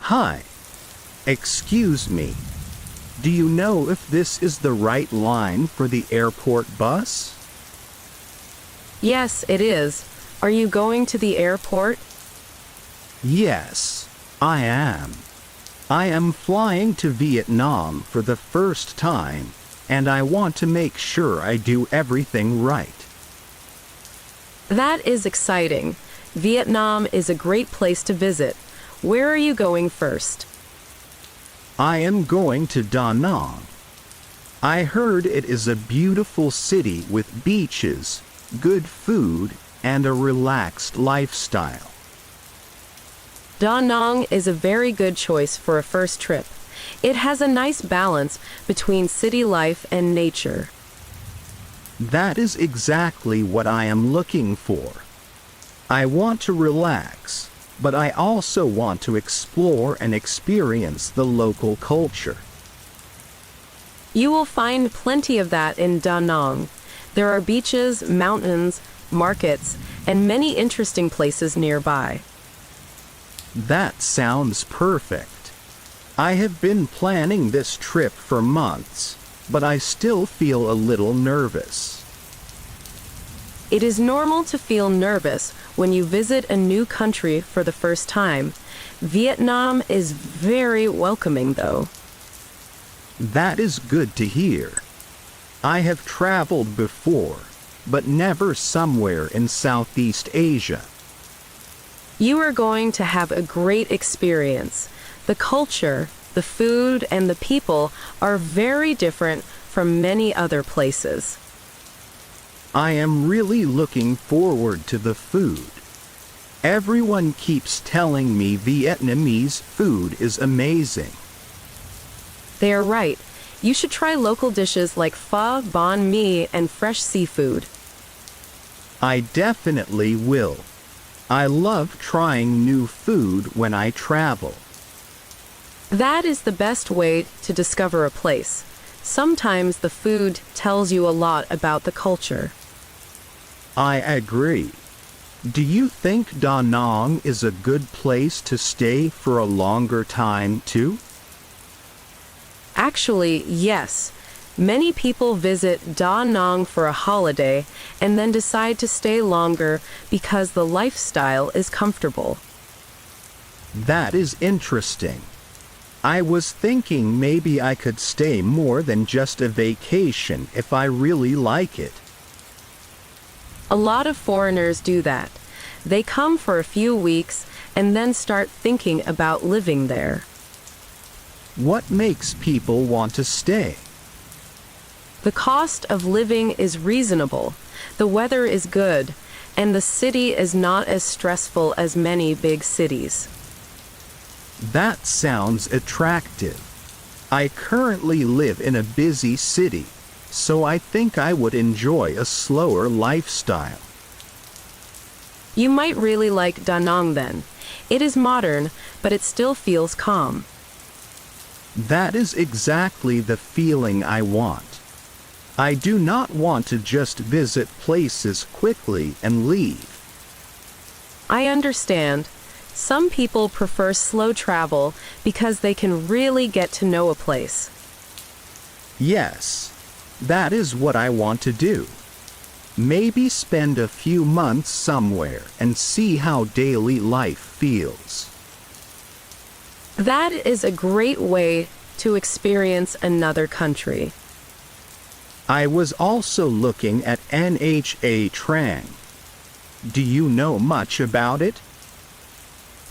Hi, excuse me. Do you know if this is the right line for the airport bus? Yes, it is. Are you going to the airport? Yes, I am. I am flying to Vietnam for the first time, and I want to make sure I do everything right. That is exciting. Vietnam is a great place to visit. Where are you going first? I am going to Da Nang. I heard it is a beautiful city with beaches, good food, and a relaxed lifestyle. Da Nang is a very good choice for a first trip. It has a nice balance between city life and nature. That is exactly what I am looking for. I want to relax, but I also want to explore and experience the local culture. You will find plenty of that in Da Nang. There are beaches, mountains, markets, and many interesting places nearby. That sounds perfect. I have been planning this trip for months, but I still feel a little nervous. It is normal to feel nervous when you visit a new country for the first time. Vietnam is very welcoming, though. That is good to hear. I have traveled before, but never somewhere in Southeast Asia. You are going to have a great experience. The culture, the food, and the people are very different from many other places. I am really looking forward to the food. Everyone keeps telling me Vietnamese food is amazing. They are right. You should try local dishes like pho, banh mi, and fresh seafood. I definitely will. I love trying new food when I travel. That is the best way to discover a place. Sometimes the food tells you a lot about the culture. I agree. Do you think Da Nang is a good place to stay for a longer time too? Actually, yes. Many people visit Da Nang for a holiday and then decide to stay longer because the lifestyle is comfortable. That is interesting. I was thinking maybe I could stay more than just a vacation if I really like it. A lot of foreigners do that. They come for a few weeks and then start thinking about living there. What makes people want to stay? The cost of living is reasonable, the weather is good, and the city is not as stressful as many big cities. That sounds attractive. I currently live in a busy city, so I think I would enjoy a slower lifestyle. You might really like Da Nang then. It is modern, but it still feels calm. That is exactly the feeling I want. I do not want to just visit places quickly and leave. I understand. Some people prefer slow travel because they can really get to know a place. Yes, that is what I want to do. Maybe spend a few months somewhere and see how daily life feels. That is a great way to experience another country. I was also looking at Nha Trang. Do you know much about it?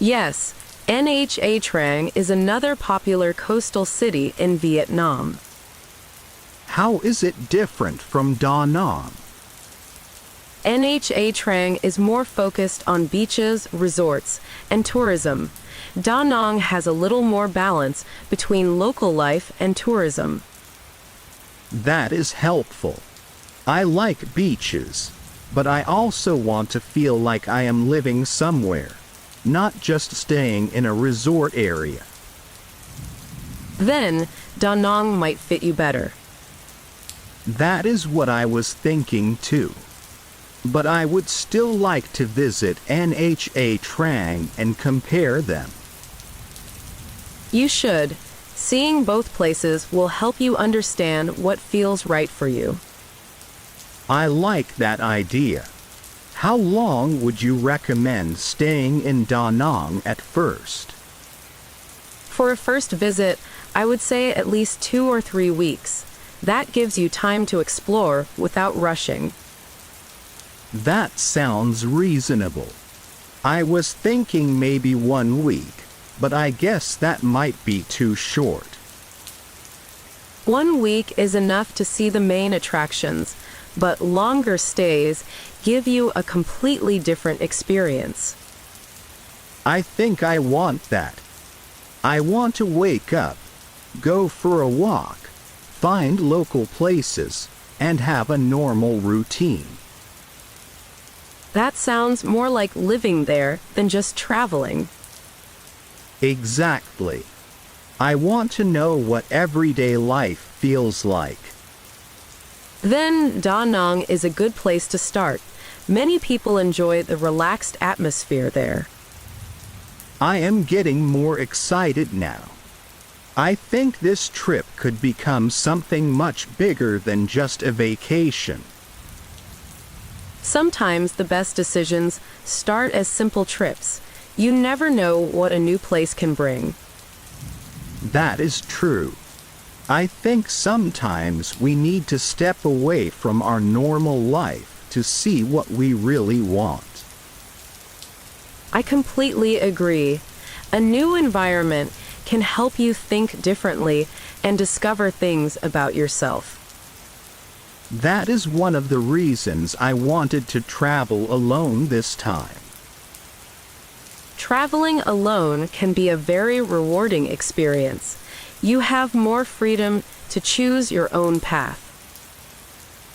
Yes, Nha Trang is another popular coastal city in Vietnam. How is it different from Da Nang? Nha Trang is more focused on beaches, resorts, and tourism. Da Nang has a little more balance between local life and tourism. That is helpful. I like beaches, but I also want to feel like I am living somewhere, not just staying in a resort area. Then, Da Nang might fit you better. That is what I was thinking too. But I would still like to visit Nha Trang and compare them. You should. Seeing both places will help you understand what feels right for you. I like that idea. How long would you recommend staying in Da Nang at first? For a first visit, I would say at least 2 or 3 weeks. That gives you time to explore without rushing. That sounds reasonable. I was thinking maybe 1 week, but I guess that might be too short. 1 week is enough to see the main attractions, but longer stays give you a completely different experience. I think I want that. I want to wake up, go for a walk, find local places, and have a normal routine. That sounds more like living there than just traveling. Exactly. I want to know what everyday life feels like. Then Da Nang is a good place to start. Many people enjoy the relaxed atmosphere there. I am getting more excited now. I think this trip could become something much bigger than just a vacation. Sometimes the best decisions start as simple trips. You never know what a new place can bring. That is true. I think sometimes we need to step away from our normal life to see what we really want. I completely agree. A new environment can help you think differently and discover things about yourself. That is one of the reasons I wanted to travel alone this time. Traveling alone can be a very rewarding experience. You have more freedom to choose your own path.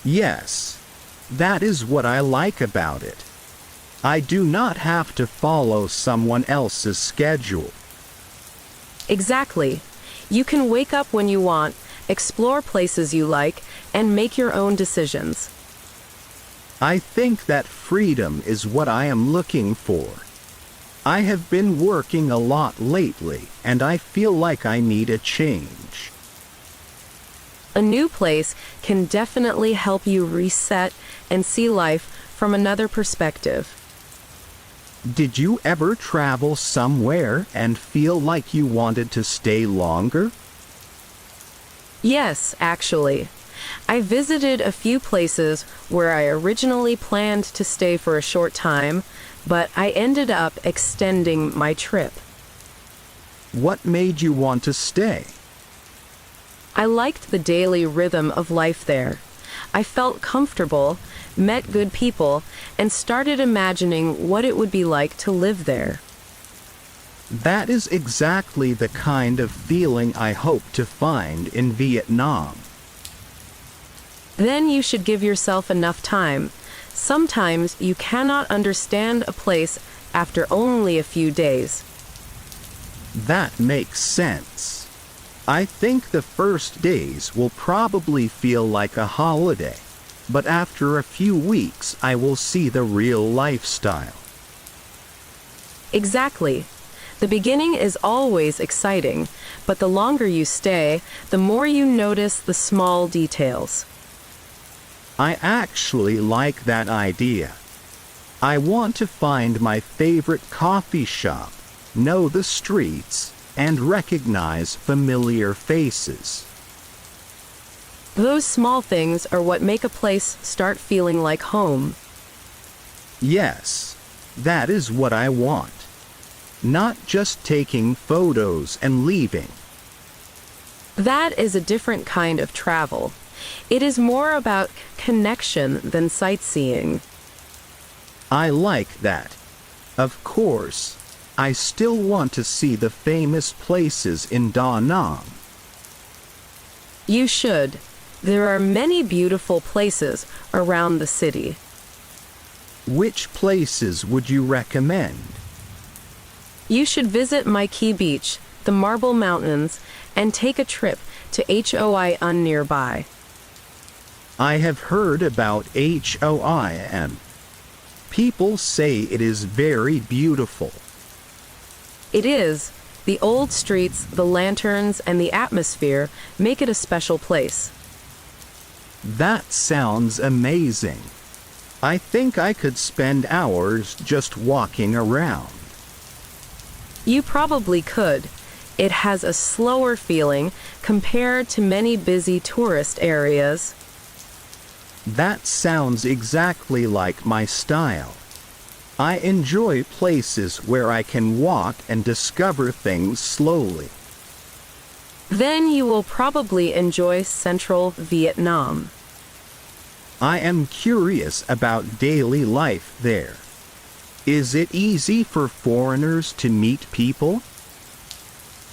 Yes, that is what I like about it. I do not have to follow someone else's schedule. Exactly. You can wake up when you want, explore places you like, and make your own decisions. I think that freedom is what I am looking for. I have been working a lot lately, and I feel like I need a change. A new place can definitely help you reset and see life from another perspective. Did you ever travel somewhere and feel like you wanted to stay longer? Yes, actually. I visited a few places where I originally planned to stay for a short time, but I ended up extending my trip. What made you want to stay? I liked the daily rhythm of life there. I felt comfortable, met good people, and started imagining what it would be like to live there. That is exactly the kind of feeling I hope to find in Vietnam. Then you should give yourself enough time. Sometimes you cannot understand a place after only a few days. That makes sense. I think the first days will probably feel like a holiday, but after a few weeks I will see the real lifestyle. Exactly. The beginning is always exciting, but the longer you stay, the more you notice the small details. I actually like that idea. I want to find my favorite coffee shop, know the streets, and recognize familiar faces. Those small things are what make a place start feeling like home. Yes, that is what I want. Not just taking photos and leaving. That is a different kind of travel. It is more about connection than sightseeing. I like that. Of course, I still want to see the famous places in Da Nang. You should. There are many beautiful places around the city. Which places would you recommend? You should visit Mai Kea Beach, the Marble Mountains, and take a trip to Hoi An nearby. I have heard about Hoi. People say it is very beautiful. It is. The old streets, the lanterns, and the atmosphere make it a special place. That sounds amazing. I think I could spend hours just walking around. You probably could. It has a slower feeling compared to many busy tourist areas. That sounds exactly like my style. I enjoy places where I can walk and discover things slowly. Then you will probably enjoy central Vietnam. I am curious about daily life there. Is it easy for foreigners to meet people?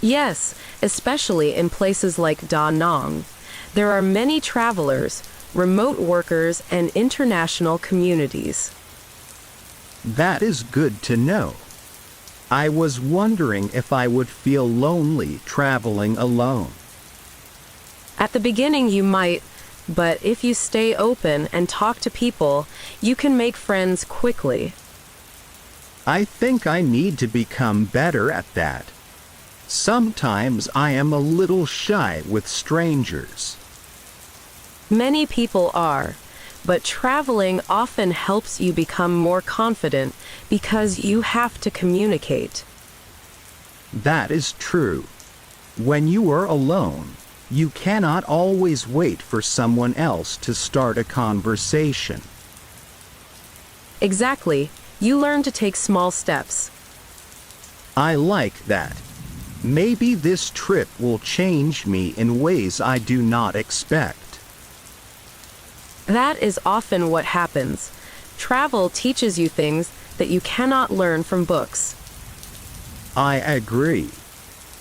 Yes, especially in places like Da Nang. There are many travelers, remote workers, and international communities. That is good to know. I was wondering if I would feel lonely traveling alone. At the beginning you might, but if you stay open and talk to people, you can make friends quickly. I think I need to become better at that. Sometimes I am a little shy with strangers. Many people are, but traveling often helps you become more confident because you have to communicate. That is true. When you are alone, you cannot always wait for someone else to start a conversation. Exactly. You learn to take small steps. I like that. Maybe this trip will change me in ways I do not expect. That is often what happens. Travel teaches you things that you cannot learn from books. I agree.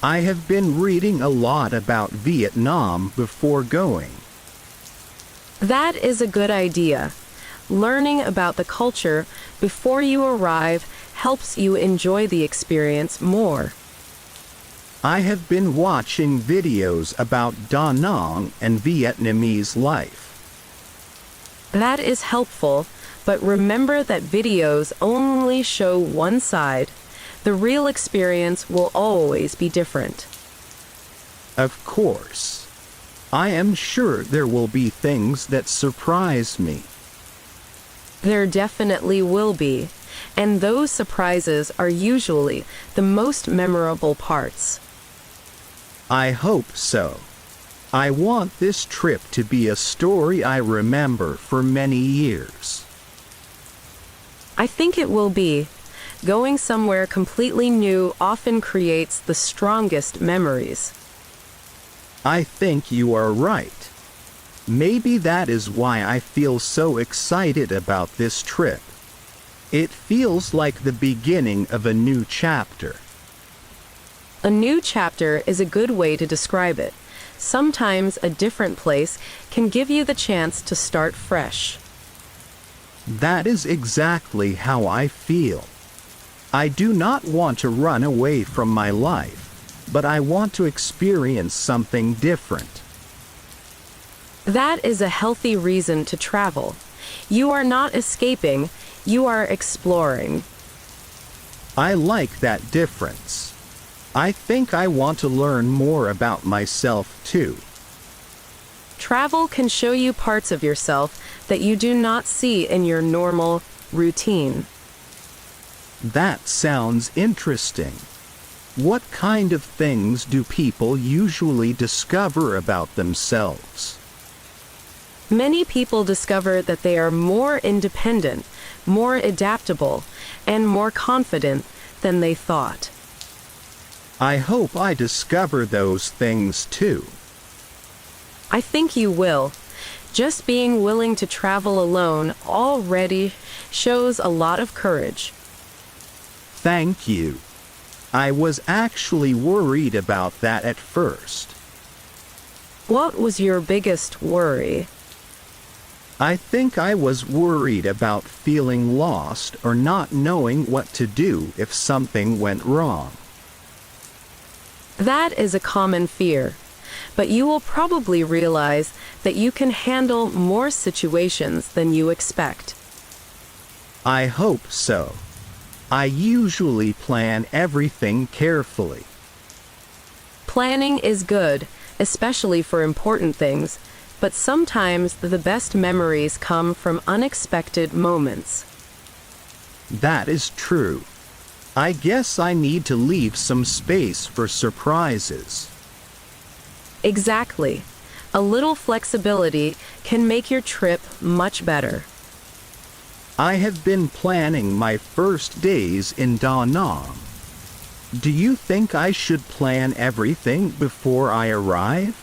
I have been reading a lot about Vietnam before going. That is a good idea. Learning about the culture before you arrive helps you enjoy the experience more. I have been watching videos about Da Nang and Vietnamese life. That is helpful, but remember that videos only show one side. The real experience will always be different. Of course. I am sure there will be things that surprise me. There definitely will be, and those surprises are usually the most memorable parts. I hope so. I want this trip to be a story I remember for many years. I think it will be. Going somewhere completely new often creates the strongest memories. I think you are right. Maybe that is why I feel so excited about this trip. It feels like the beginning of a new chapter. A new chapter is a good way to describe it. Sometimes a different place can give you the chance to start fresh. That is exactly how I feel. I do not want to run away from my life, but I want to experience something different. That is a healthy reason to travel. You are not escaping, you are exploring. I like that difference. I think I want to learn more about myself too. Travel can show you parts of yourself that you do not see in your normal routine. That sounds interesting. What kind of things do people usually discover about themselves? Many people discover that they are more independent, more adaptable, and more confident than they thought. I hope I discover those things too. I think you will. Just being willing to travel alone already shows a lot of courage. Thank you. I was actually worried about that at first. What was your biggest worry? I think I was worried about feeling lost or not knowing what to do if something went wrong. That is a common fear, but you will probably realize that you can handle more situations than you expect. I hope so. I usually plan everything carefully. Planning is good, especially for important things, but sometimes the best memories come from unexpected moments. That is true. I guess I need to leave some space for surprises. Exactly. A little flexibility can make your trip much better. I have been planning my first days in Da Nang. Do you think I should plan everything before I arrive?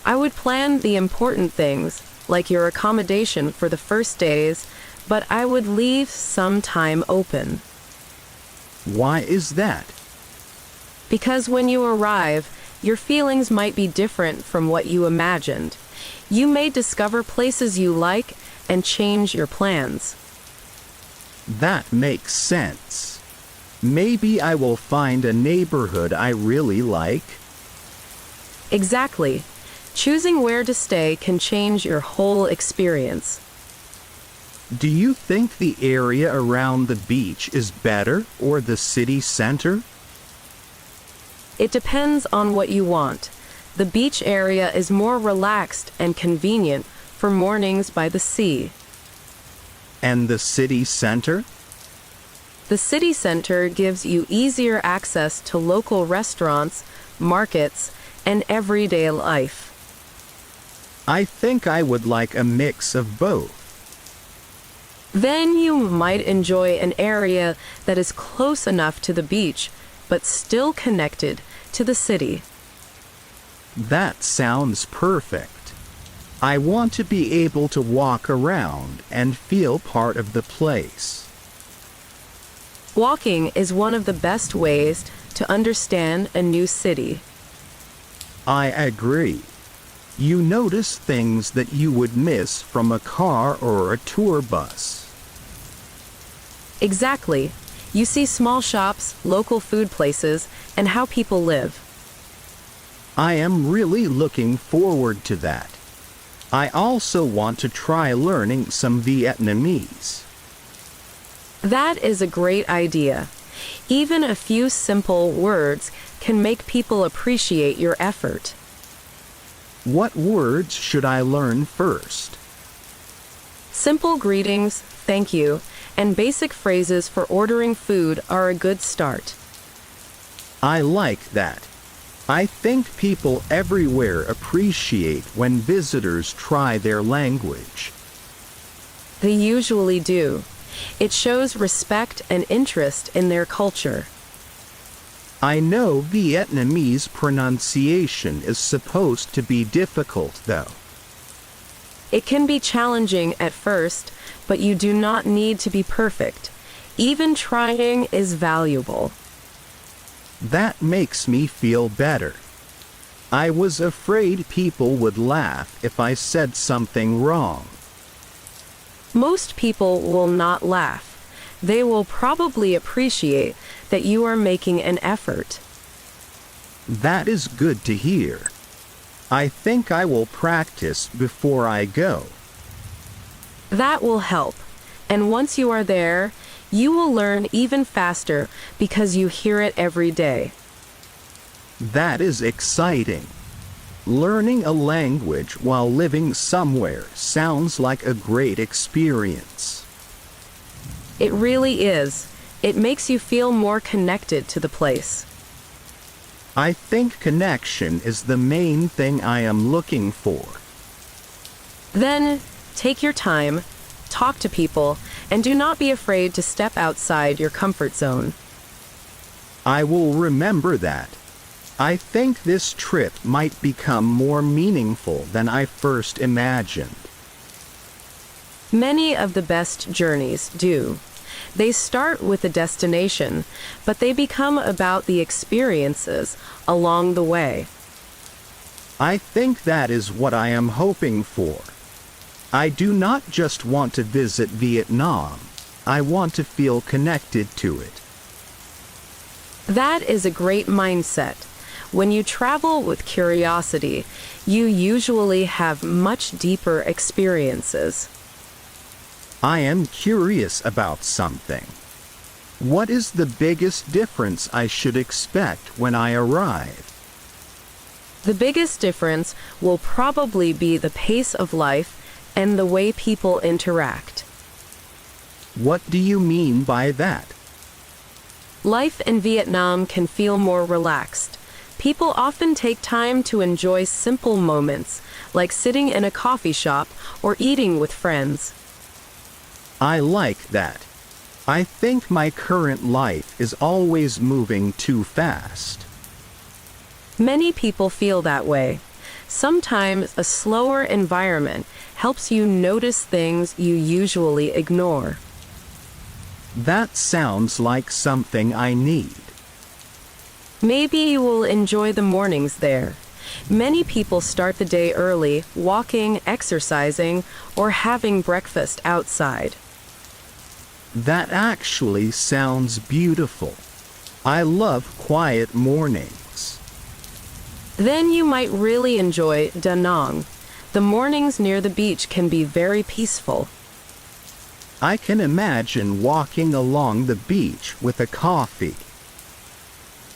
I would plan the important things, like your accommodation for the first days, but I would leave some time open. Why is that? Because when you arrive, your feelings might be different from what you imagined. You may discover places you like and change your plans. That makes sense. Maybe I will find a neighborhood I really like. Exactly. Choosing where to stay can change your whole experience. Do you think the area around the beach is better or the city center? It depends on what you want. The beach area is more relaxed and convenient for mornings by the sea. And the city center? The city center gives you easier access to local restaurants, markets, and everyday life. I think I would like a mix of both. Then you might enjoy an area that is close enough to the beach, but still connected to the city. That sounds perfect. I want to be able to walk around and feel part of the place. Walking is one of the best ways to understand a new city. I agree. You notice things that you would miss from a car or a tour bus. Exactly. You see small shops, local food places, and how people live. I am really looking forward to that. I also want to try learning some Vietnamese. That is a great idea. Even a few simple words can make people appreciate your effort. What words should I learn first? Simple greetings, thank you, and basic phrases for ordering food are a good start. I like that. I think people everywhere appreciate when visitors try their language. They usually do. It shows respect and interest in their culture. I know Vietnamese pronunciation is supposed to be difficult, though. It can be challenging at first, but you do not need to be perfect. Even trying is valuable. That makes me feel better. I was afraid people would laugh if I said something wrong. Most people will not laugh. They will probably appreciate that you are making an effort. That is good to hear. I think I will practice before I go. That will help. And once you are there, you will learn even faster because you hear it every day. That is exciting. Learning a language while living somewhere sounds like a great experience. It really is. It makes you feel more connected to the place. I think connection is the main thing I am looking for. Then, take your time, talk to people, and do not be afraid to step outside your comfort zone. I will remember that. I think this trip might become more meaningful than I first imagined. Many of the best journeys do. They start with a destination, but they become about the experiences along the way. I think that is what I am hoping for. I do not just want to visit Vietnam. I want to feel connected to it. That is a great mindset. When you travel with curiosity, you usually have much deeper experiences. I am curious about something. What is the biggest difference I should expect when I arrive? The biggest difference will probably be the pace of life and the way people interact. What do you mean by that? Life in Vietnam can feel more relaxed. People often take time to enjoy simple moments, like sitting in a coffee shop or eating with friends. I like that. I think my current life is always moving too fast. Many people feel that way. Sometimes a slower environment helps you notice things you usually ignore. That sounds like something I need. Maybe you will enjoy the mornings there. Many people start the day early, walking, exercising, or having breakfast outside. That actually sounds beautiful. I love quiet mornings. Then you might really enjoy Da Nang. The mornings near the beach can be very peaceful. I can imagine walking along the beach with a coffee.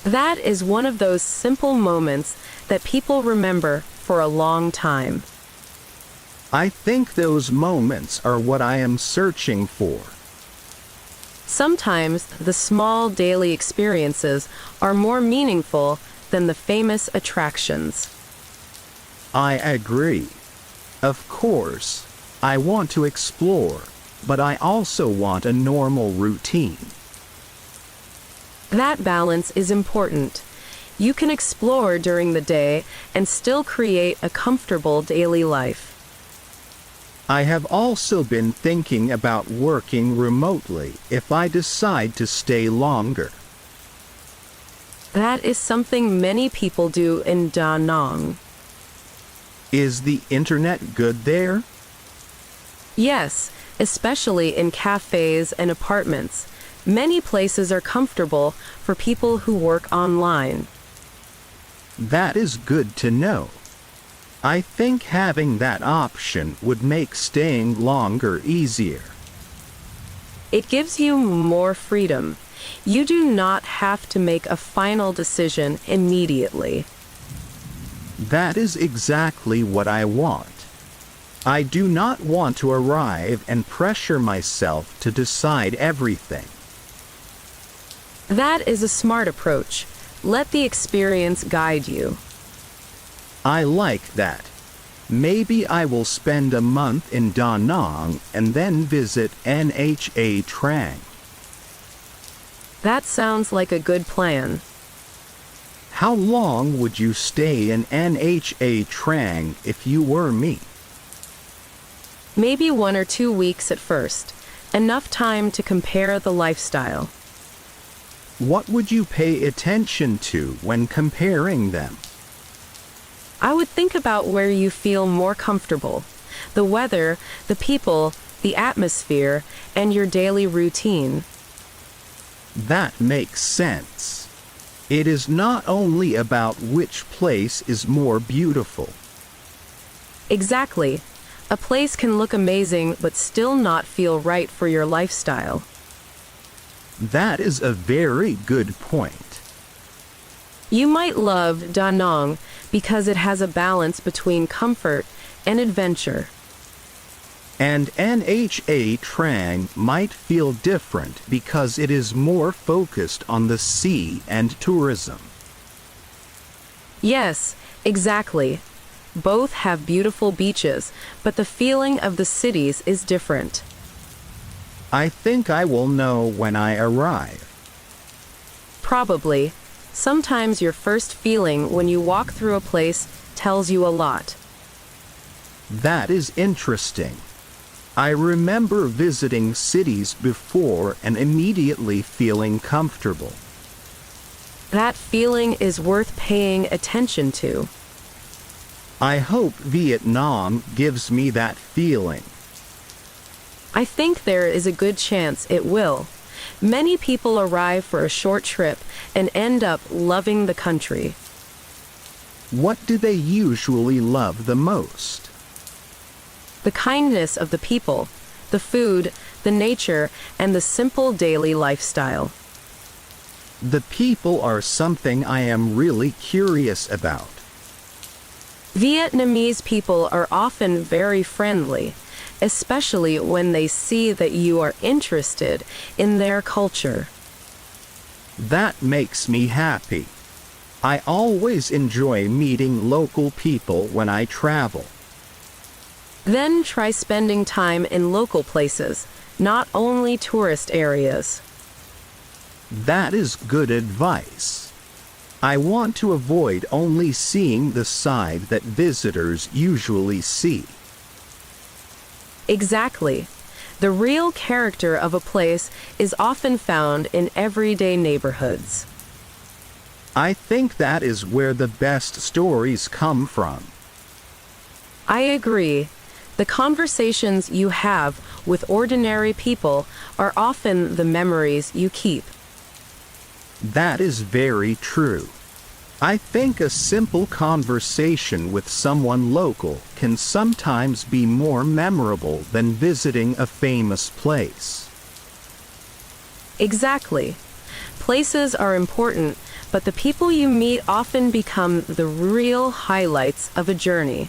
That is one of those simple moments that people remember for a long time. I think those moments are what I am searching for. Sometimes the small daily experiences are more meaningful than the famous attractions. I agree. Of course, I want to explore, but I also want a normal routine. That balance is important. You can explore during the day and still create a comfortable daily life. I have also been thinking about working remotely if I decide to stay longer. That is something many people do in Da Nang. Is the internet good there? Yes, especially in cafes and apartments. Many places are comfortable for people who work online. That is good to know. I think having that option would make staying longer easier. It gives you more freedom. You do not have to make a final decision immediately. That is exactly what I want. I do not want to arrive and pressure myself to decide everything. That is a smart approach. Let the experience guide you. I like that. Maybe I will spend a month in Da Nang and then visit Nha Trang. That sounds like a good plan. How long would you stay in Nha Trang if you were me? Maybe 1 or 2 weeks at first. Enough time to compare the lifestyle. What would you pay attention to when comparing them? I would think about where you feel more comfortable. The weather, the people, the atmosphere, and your daily routine. That makes sense. It is not only about which place is more beautiful. Exactly. A place can look amazing but still not feel right for your lifestyle. That is a very good point. You might love Da Nang because it has a balance between comfort and adventure. And Nha Trang might feel different because it is more focused on the sea and tourism. Yes, exactly. Both have beautiful beaches, but the feeling of the cities is different. I think I will know when I arrive. Probably. Sometimes your first feeling when you walk through a place tells you a lot. That is interesting. I remember visiting cities before and immediately feeling comfortable. That feeling is worth paying attention to. I hope Vietnam gives me that feeling. I think there is a good chance it will. Many people arrive for a short trip and end up loving the country. What do they usually love the most? The kindness of the people, the food, the nature, and the simple daily lifestyle. The people are something I am really curious about. Vietnamese people are often very friendly, especially when they see that you are interested in their culture. That makes me happy. I always enjoy meeting local people when I travel. Then try spending time in local places, not only tourist areas. That is good advice. I want to avoid only seeing the side that visitors usually see. Exactly. The real character of a place is often found in everyday neighborhoods. I think that is where the best stories come from. I agree. The conversations you have with ordinary people are often the memories you keep. That is very true. I think a simple conversation with someone local can sometimes be more memorable than visiting a famous place. Exactly. Places are important, but the people you meet often become the real highlights of a journey.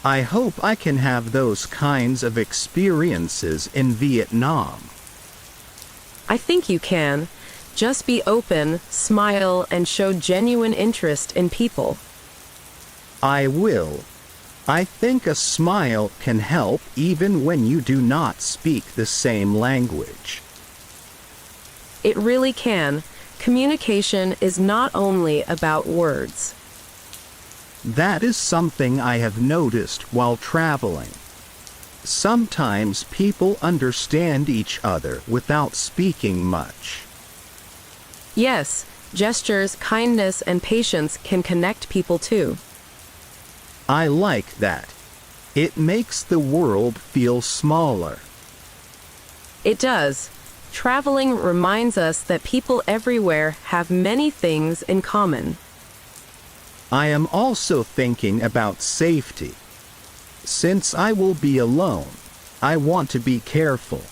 I hope I can have those kinds of experiences in Vietnam. I think you can. Just be open, smile, and show genuine interest in people. I will. I think a smile can help even when you do not speak the same language. It really can. Communication is not only about words. That is something I have noticed while traveling. Sometimes people understand each other without speaking much. Yes, gestures, kindness, and patience can connect people too. I like that. It makes the world feel smaller. It does. Traveling reminds us that people everywhere have many things in common. I am also thinking about safety. Since I will be alone, I want to be careful.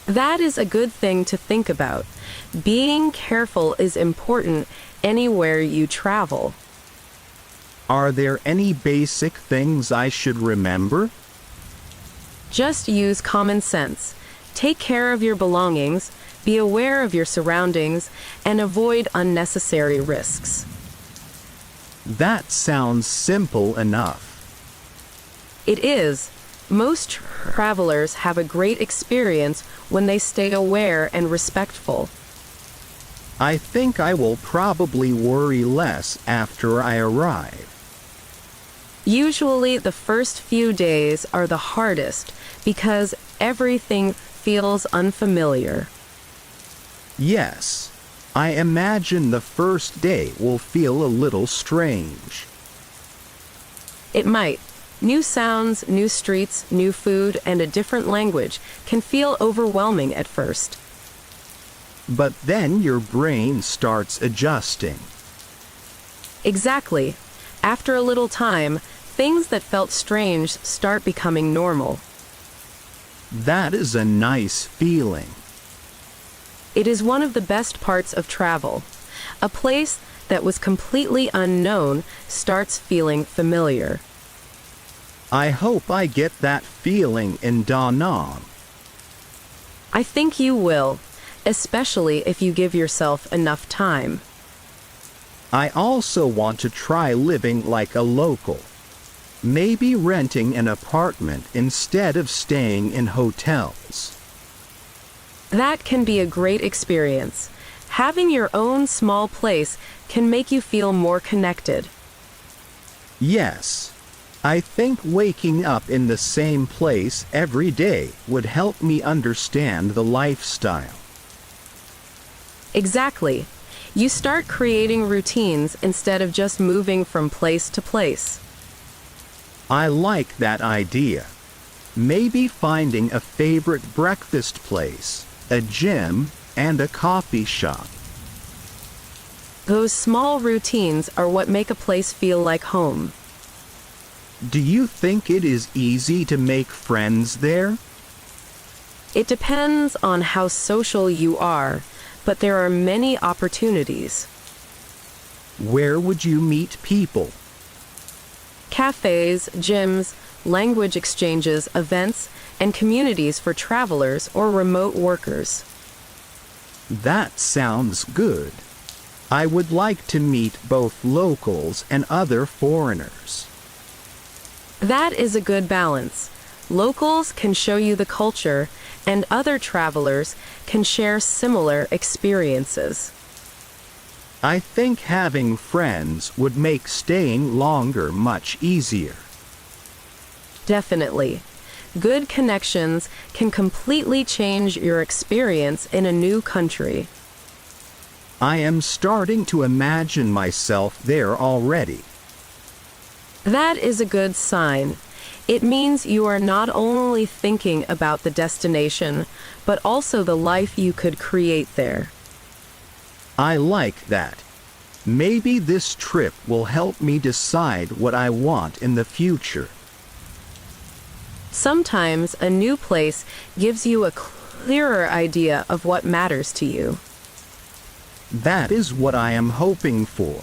That is a good thing to think about. Being careful is important anywhere you travel. Are there any basic things I should remember? Just use common sense. Take care of your belongings, be aware of your surroundings, and avoid unnecessary risks. That sounds simple enough. It is. Most travelers have a great experience when they stay aware and respectful. I think I will probably worry less after I arrive. Usually, the first few days are the hardest because everything feels unfamiliar. Yes, I imagine the first day will feel a little strange. It might. New sounds, new streets, new food, and a different language can feel overwhelming at first. But then your brain starts adjusting. Exactly. After a little time, things that felt strange start becoming normal. That is a nice feeling. It is one of the best parts of travel. A place that was completely unknown starts feeling familiar. I hope I get that feeling in Da Nang. I think you will, especially if you give yourself enough time. I also want to try living like a local. Maybe renting an apartment instead of staying in hotels. That can be a great experience. Having your own small place can make you feel more connected. Yes. I think waking up in the same place every day would help me understand the lifestyle. Exactly. You start creating routines instead of just moving from place to place. I like that idea. Maybe finding a favorite breakfast place, a gym, and a coffee shop. Those small routines are what make a place feel like home. Do you think it is easy to make friends there? It depends on how social you are, but there are many opportunities. Where would you meet people? cafes, gyms, language exchanges, events, and communities for travelers or remote workers. That sounds good. I would like to meet both locals and other foreigners. That is a good balance. Locals can show you the culture, and other travelers can share similar experiences. I think having friends would make staying longer much easier. Definitely. Good connections can completely change your experience in a new country. I am starting to imagine myself there already. That is a good sign. It means you are not only thinking about the destination, but also the life you could create there. I like that. Maybe this trip will help me decide what I want in the future. Sometimes a new place gives you a clearer idea of what matters to you. That is what I am hoping for.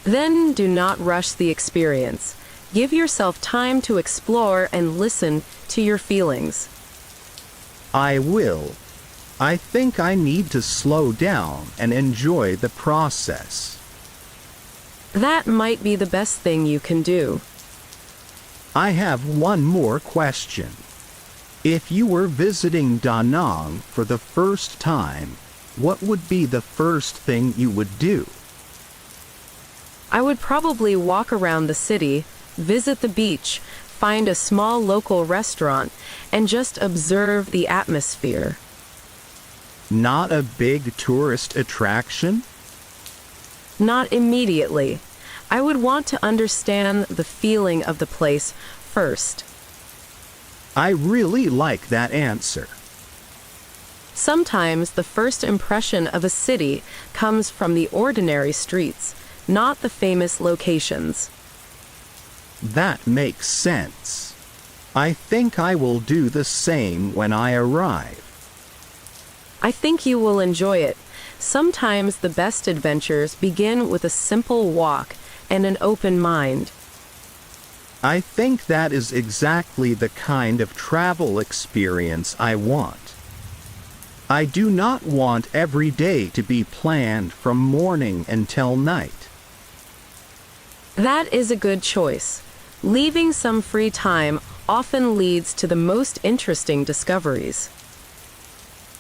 Then do not rush the experience. Give yourself time to explore and listen to your feelings. I will. I think I need to slow down and enjoy the process. That might be the best thing you can do. I have one more question. If you were visiting Da Nang for the first time, what would be the first thing you would do? I would probably walk around the city, visit the beach, find a small local restaurant, and just observe the atmosphere. Not a big tourist attraction? Not immediately. I would want to understand the feeling of the place first. I really like that answer. Sometimes the first impression of a city comes from the ordinary streets, not the famous locations. That makes sense. I think I will do the same when I arrive. I think you will enjoy it. Sometimes the best adventures begin with a simple walk and an open mind. I think that is exactly the kind of travel experience I want. I do not want every day to be planned from morning until night. That is a good choice. Leaving some free time often leads to the most interesting discoveries.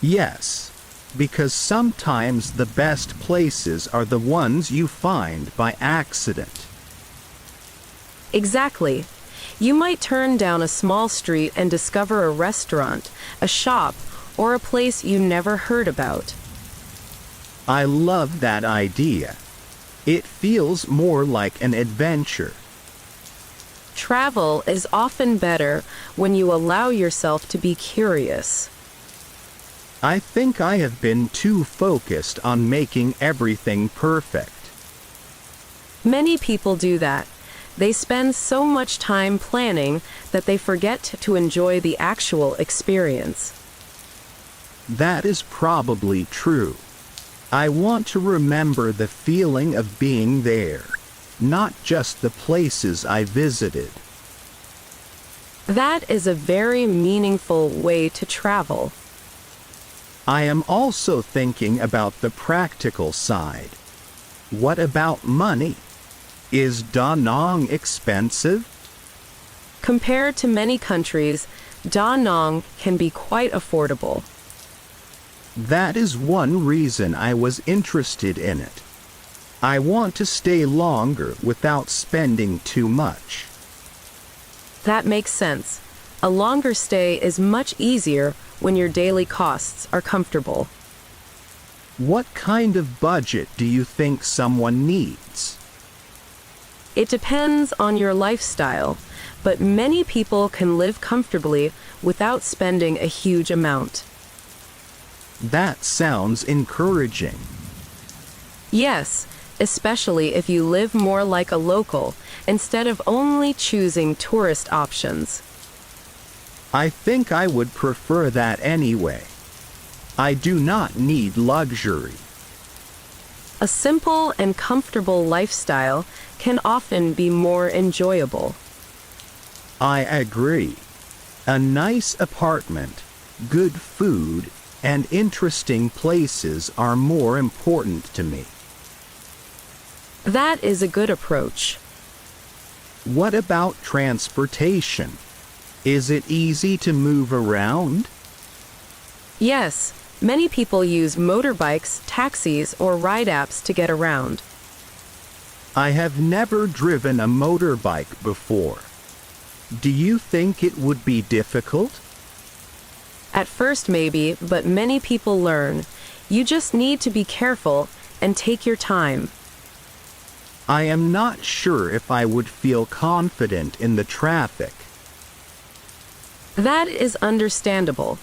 Yes, because sometimes the best places are the ones you find by accident. Exactly. You might turn down a small street and discover a restaurant, a shop, or a place you never heard about. I love that idea. It feels more like an adventure. Travel is often better when you allow yourself to be curious. I think I have been too focused on making everything perfect. Many people do that. They spend so much time planning that they forget to enjoy the actual experience. That is probably true. I want to remember the feeling of being there, not just the places I visited. That is a very meaningful way to travel. I am also thinking about the practical side. What about money? Is Da Nang expensive? Compared to many countries, Da Nang can be quite affordable. That is one reason I was interested in it. I want to stay longer without spending too much. That makes sense. A longer stay is much easier when your daily costs are comfortable. What kind of budget do you think someone needs? It depends on your lifestyle, but many people can live comfortably without spending a huge amount. That sounds encouraging. Yes, especially if you live more like a local instead of only choosing tourist options. I think I would prefer that anyway. I do not need luxury. A simple and comfortable lifestyle can often be more enjoyable. I agree. A nice apartment, good food, and interesting places are more important to me. That is a good approach. What about transportation? Is it easy to move around? Yes, many people use motorbikes, taxis, or ride apps to get around. I have never driven a motorbike before. Do you think it would be difficult? At first, maybe, but many people learn. You just need to be careful and take your time. I am not sure if I would feel confident in the traffic. That is understandable.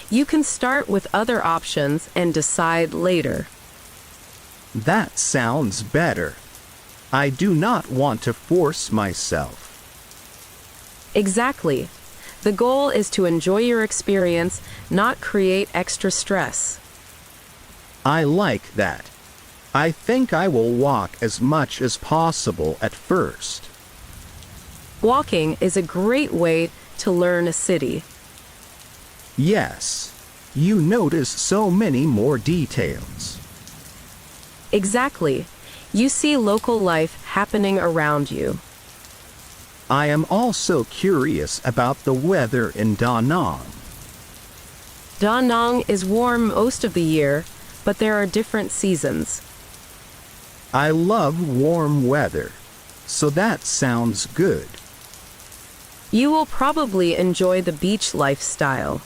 You can start with other options and decide later. That sounds better. I do not want to force myself. Exactly. The goal is to enjoy your experience, not create extra stress. I like that. I think I will walk as much as possible at first. Walking is a great way to learn a city. Yes, you notice so many more details. Exactly. You see local life happening around you. I am also curious about the weather in Da Nang. Da Nang is warm most of the year, but there are different seasons. I love warm weather, so that sounds good. You will probably enjoy the beach lifestyle.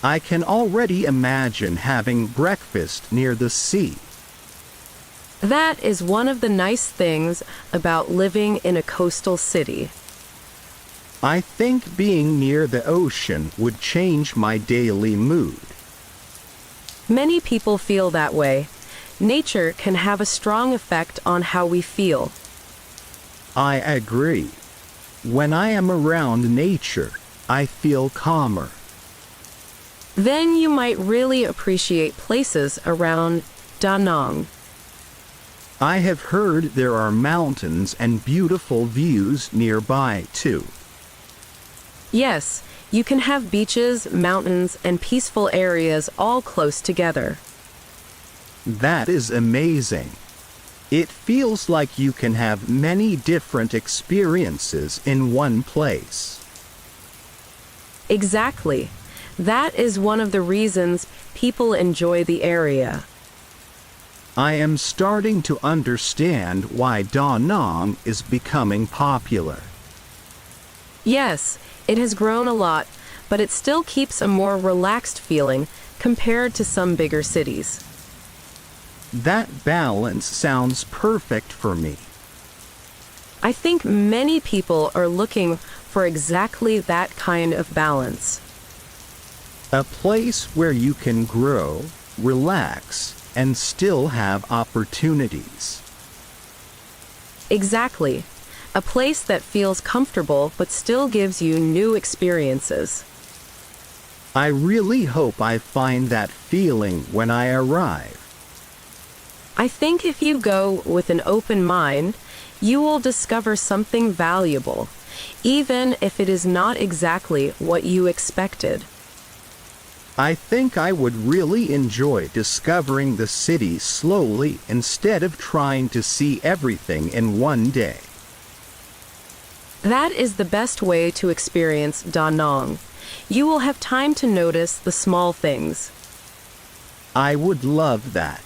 I can already imagine having breakfast near the sea. That is one of the nice things about living in a coastal city. I think being near the ocean would change my daily mood. Many people feel that way. Nature can have a strong effect on how we feel. I agree. When I am around nature, I feel calmer. Then you might really appreciate places around Da Nang. I have heard there are mountains and beautiful views nearby too. Yes, you can have beaches, mountains, and peaceful areas all close together. That is amazing. It feels like you can have many different experiences in one place. Exactly. That is one of the reasons people enjoy the area. I am starting to understand why Da Nang is becoming popular. Yes, it has grown a lot, but it still keeps a more relaxed feeling compared to some bigger cities. That balance sounds perfect for me. I think many people are looking for exactly that kind of balance. A place where you can grow, relax, and still have opportunities. Exactly. A place that feels comfortable but still gives you new experiences. I really hope I find that feeling when I arrive. I think if you go with an open mind, you will discover something valuable, even if it is not exactly what you expected. I think I would really enjoy discovering the city slowly instead of trying to see everything in one day. That is the best way to experience Da Nang. You will have time to notice the small things. I would love that.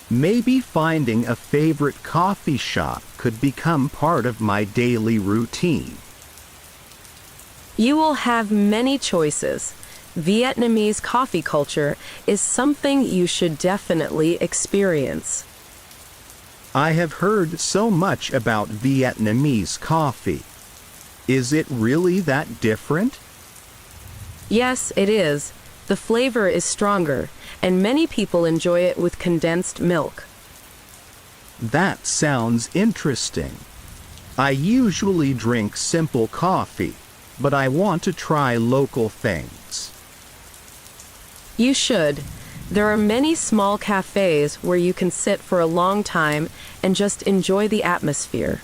Maybe finding a favorite coffee shop could become part of my daily routine. You will have many choices. Vietnamese coffee culture is something you should definitely experience. I have heard so much about Vietnamese coffee. Is it really that different? Yes, it is. The flavor is stronger, and many people enjoy it with condensed milk. That sounds interesting. I usually drink simple coffee, but I want to try local things. You should. There are many small cafes where you can sit for a long time and just enjoy the atmosphere.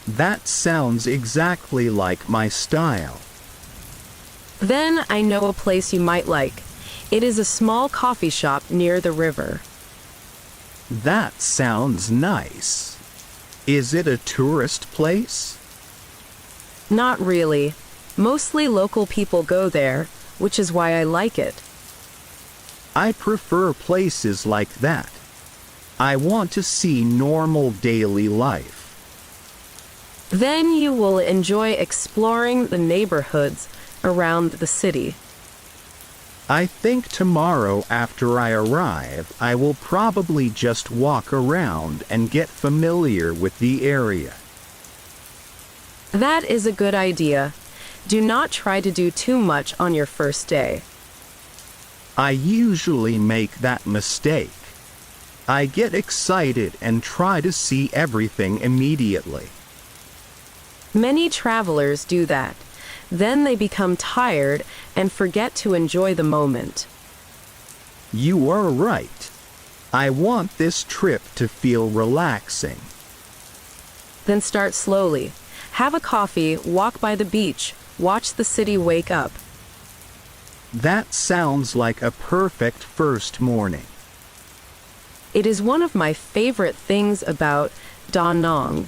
That sounds exactly like my style. Then I know a place you might like. It is a small coffee shop near the river. That sounds nice. Is it a tourist place? Not really. Mostly local people go there, which is why I like it. I prefer places like that. I want to see normal daily life. Then you will enjoy exploring the neighborhoods around the city. I think tomorrow after I arrive, I will probably just walk around and get familiar with the area. That is a good idea. Do not try to do too much on your first day. I usually make that mistake. I get excited and try to see everything immediately. Many travelers do that. Then they become tired and forget to enjoy the moment. You are right. I want this trip to feel relaxing. Then start slowly. Have a coffee, walk by the beach, watch the city wake up. That sounds like a perfect first morning. It is one of my favorite things about Da Nang.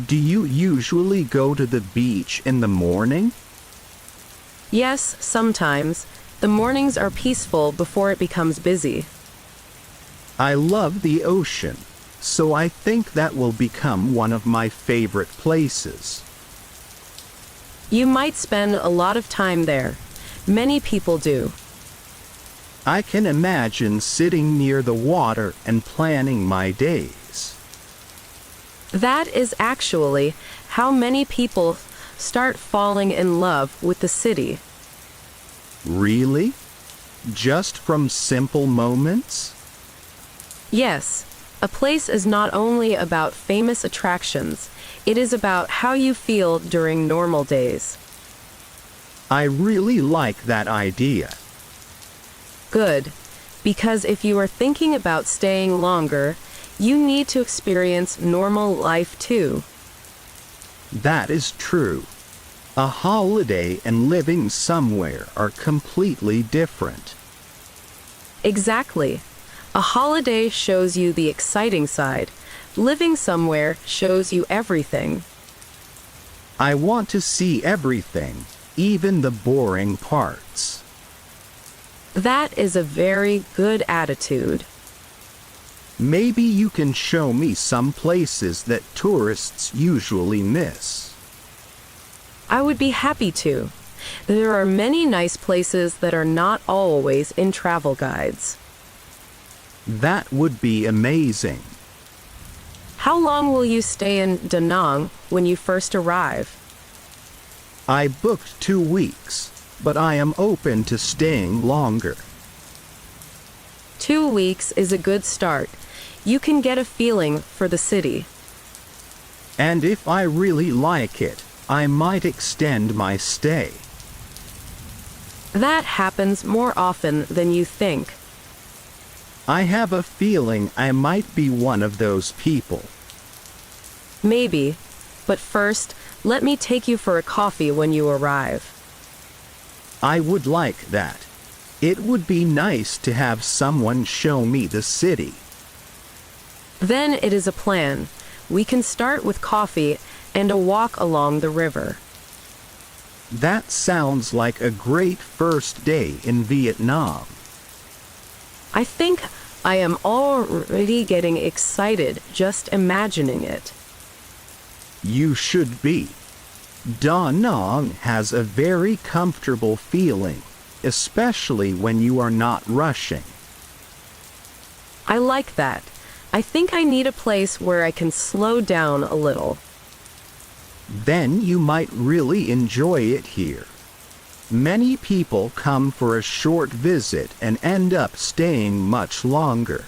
Do you usually go to the beach in the morning? Yes, sometimes. The mornings are peaceful before it becomes busy. I love the ocean, so I think that will become one of my favorite places. You might spend a lot of time there. Many people do. I can imagine sitting near the water and planning my days. That is actually how many people start falling in love with the city. Really? Just from simple moments? Yes, a place is not only about famous attractions, it is about how you feel during normal days. I really like that idea. Good, because if you are thinking about staying longer, you need to experience normal life too. That is true. A holiday and living somewhere are completely different. Exactly. A holiday shows you the exciting side. Living somewhere shows you everything. I want to see everything, even the boring parts. That is a very good attitude. Maybe you can show me some places that tourists usually miss. I would be happy to. There are many nice places that are not always in travel guides. That would be amazing. How long will you stay in Da Nang when you first arrive? I booked 2 weeks, but I am open to staying longer. 2 weeks is a good start. You can get a feeling for the city. And if I really like it, I might extend my stay. That happens more often than you think. I have a feeling I might be one of those people. Maybe, but first, let me take you for a coffee when you arrive. I would like that. It would be nice to have someone show me the city. Then it is a plan. We can start with coffee and a walk along the river. That sounds like a great first day in Vietnam. I think I am already getting excited just imagining it. You should be. Da Nang has a very comfortable feeling, especially when you are not rushing. I like that. I think I need a place where I can slow down a little. Then you might really enjoy it here. Many people come for a short visit and end up staying much longer.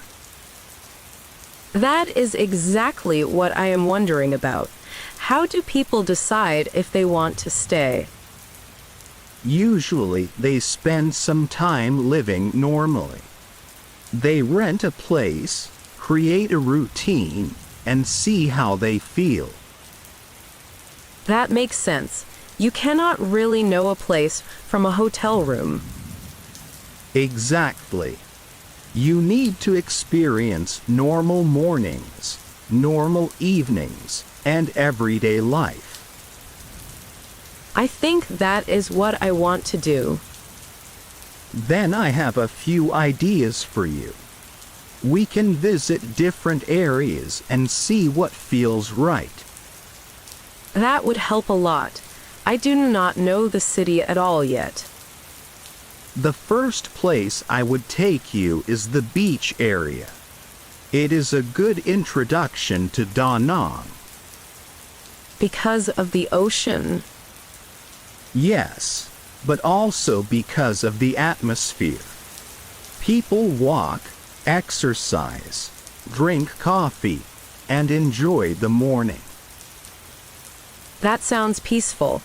That is exactly what I am wondering about. How do people decide if they want to stay? Usually, they spend some time living normally. They rent a place, create a routine, and see how they feel. That makes sense. You cannot really know a place from a hotel room. Exactly. You need to experience normal mornings, normal evenings, and everyday life. I think that is what I want to do. Then I have a few ideas for you. We can visit different areas and see what feels right. That would help a lot. I do not know the city at all yet. The first place I would take you is the beach area. It is a good introduction to Da Nang. Because of the ocean. Yes, but also because of the atmosphere. People walk, exercise, drink coffee, and enjoy the morning. That sounds peaceful.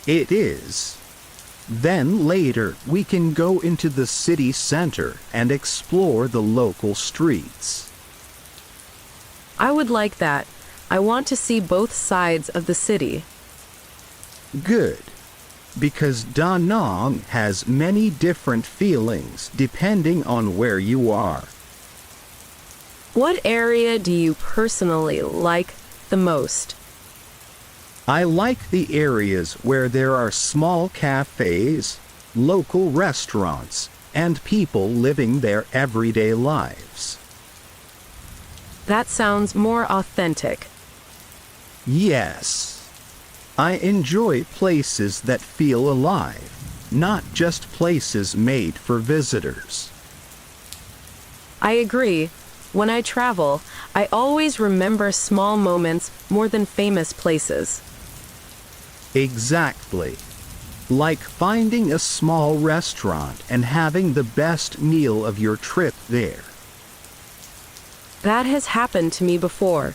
It is. Then later we can go into the city center and explore the local streets. I would like that. I want to see both sides of the city. Good. Because Da Nang has many different feelings depending on where you are. What area do you personally like the most? I like the areas where there are small cafes, local restaurants, and people living their everyday lives. That sounds more authentic. Yes. I enjoy places that feel alive, not just places made for visitors. I agree. When I travel, I always remember small moments more than famous places. Exactly. Like finding a small restaurant and having the best meal of your trip there. That has happened to me before.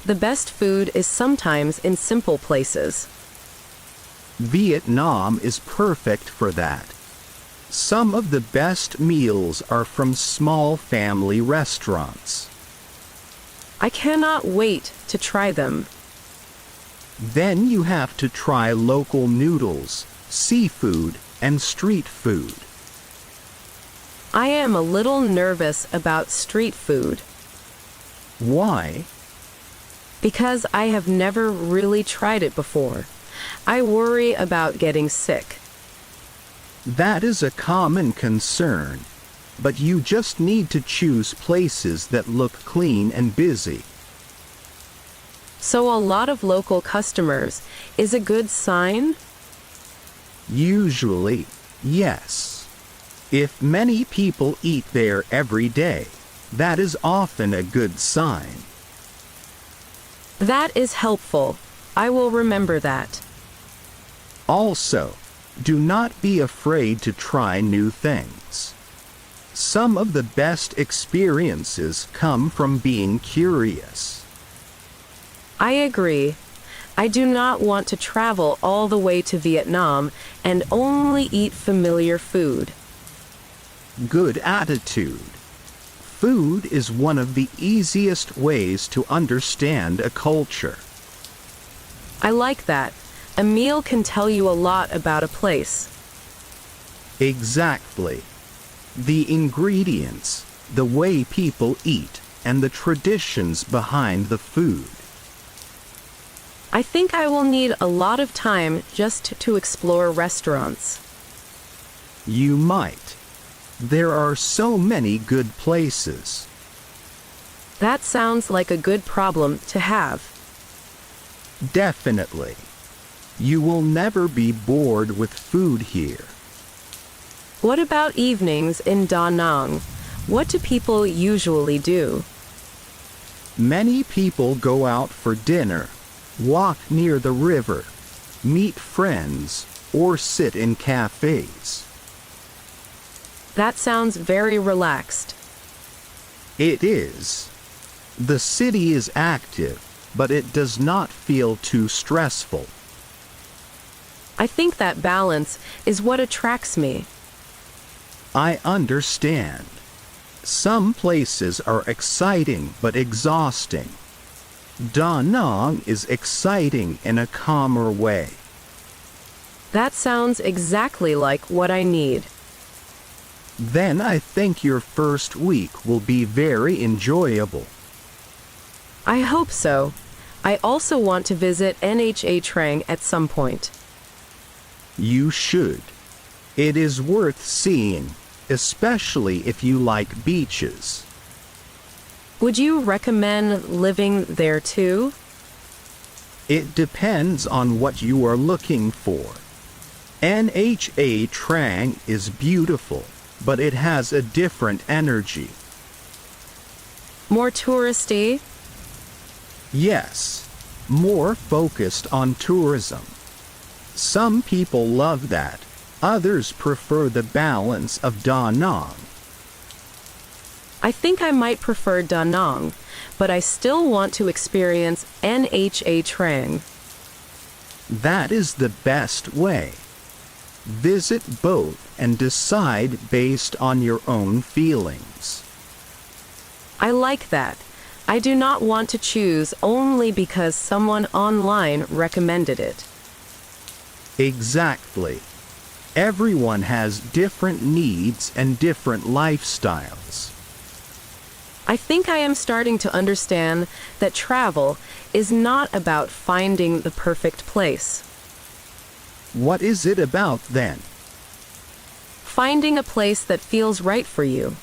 The best food is sometimes in simple places. Vietnam is perfect for that. Some of the best meals are from small family restaurants. I cannot wait to try them. Then you have to try local noodles, seafood, and street food. I am a little nervous about street food. Why? Because I have never really tried it before. I worry about getting sick. That is a common concern, but you just need to choose places that look clean and busy. So a lot of local customers is a good sign? Usually, yes. If many people eat there every day, that is often a good sign. That is helpful. I will remember that. Also, do not be afraid to try new things. Some of the best experiences come from being curious. I agree. I do not want to travel all the way to Vietnam and only eat familiar food. Good attitude. Food is one of the easiest ways to understand a culture. I like that. A meal can tell you a lot about a place. Exactly. The ingredients, the way people eat, and the traditions behind the food. I think I will need a lot of time just to explore restaurants. You might. There are so many good places. That sounds like a good problem to have. Definitely. You will never be bored with food here. What about evenings in Da Nang? What do people usually do? Many people go out for dinner, walk near the river, meet friends, or sit in cafes. That sounds very relaxed. It is. The city is active, but it does not feel too stressful. I think that balance is what attracts me. I understand. Some places are exciting but exhausting. Da Nang is exciting in a calmer way. That sounds exactly like what I need. Then I think your first week will be very enjoyable. I hope so. I also want to visit Nha Trang at some point. You should. It is worth seeing, especially if you like beaches. Would you recommend living there too? It depends on what you are looking for. Nha Trang is beautiful, but it has a different energy. More touristy? Yes, more focused on tourism. Some people love that, others prefer the balance of Da Nang. I think I might prefer Da Nang, but I still want to experience Nha Trang. That is the best way. Visit both and decide based on your own feelings. I like that. I do not want to choose only because someone online recommended it. Exactly. Everyone has different needs and different lifestyles. I think I am starting to understand that travel is not about finding the perfect place. What is it about then? Finding a place that feels right for you.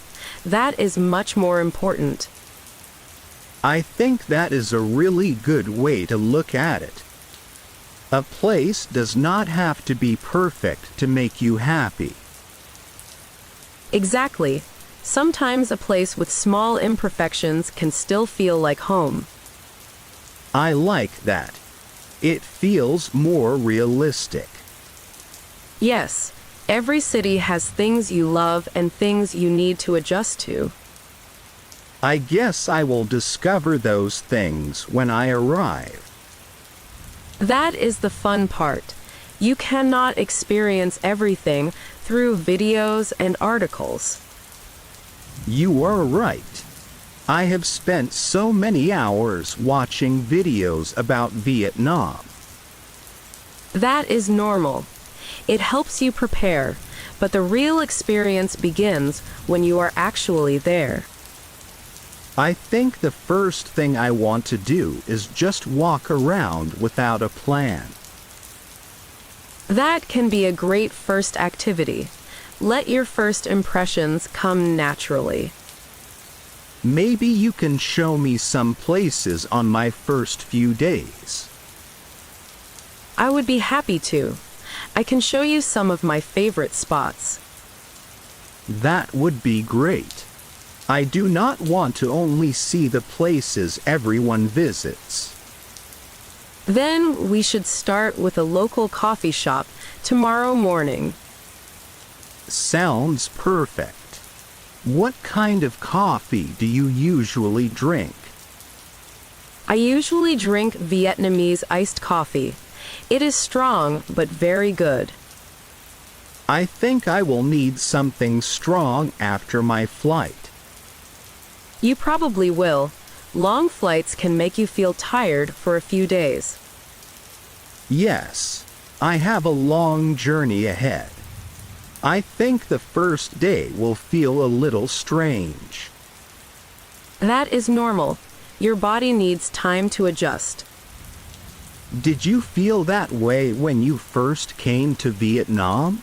That is much more important. I think that is a really good way to look at it. A place does not have to be perfect to make you happy. Exactly. Sometimes a place with small imperfections can still feel like home. I like that. It feels more realistic. Yes, every city has things you love and things you need to adjust to. I guess I will discover those things when I arrive. That is the fun part. You cannot experience everything through videos and articles. You are right. I have spent so many hours watching videos about Vietnam. That is normal. It helps you prepare, but the real experience begins when you are actually there. I think the first thing I want to do is just walk around without a plan. That can be a great first activity. Let your first impressions come naturally. Maybe you can show me some places on my first few days. I would be happy to. I can show you some of my favorite spots. That would be great. I do not want to only see the places everyone visits. Then we should start with a local coffee shop tomorrow morning. Sounds perfect. What kind of coffee do you usually drink? I usually drink Vietnamese iced coffee. It is strong but very good. I think I will need something strong after my flight. You probably will. Long flights can make you feel tired for a few days. Yes, I have a long journey ahead. I think the first day will feel a little strange. That is normal. Your body needs time to adjust. Did you feel that way when you first came to Vietnam?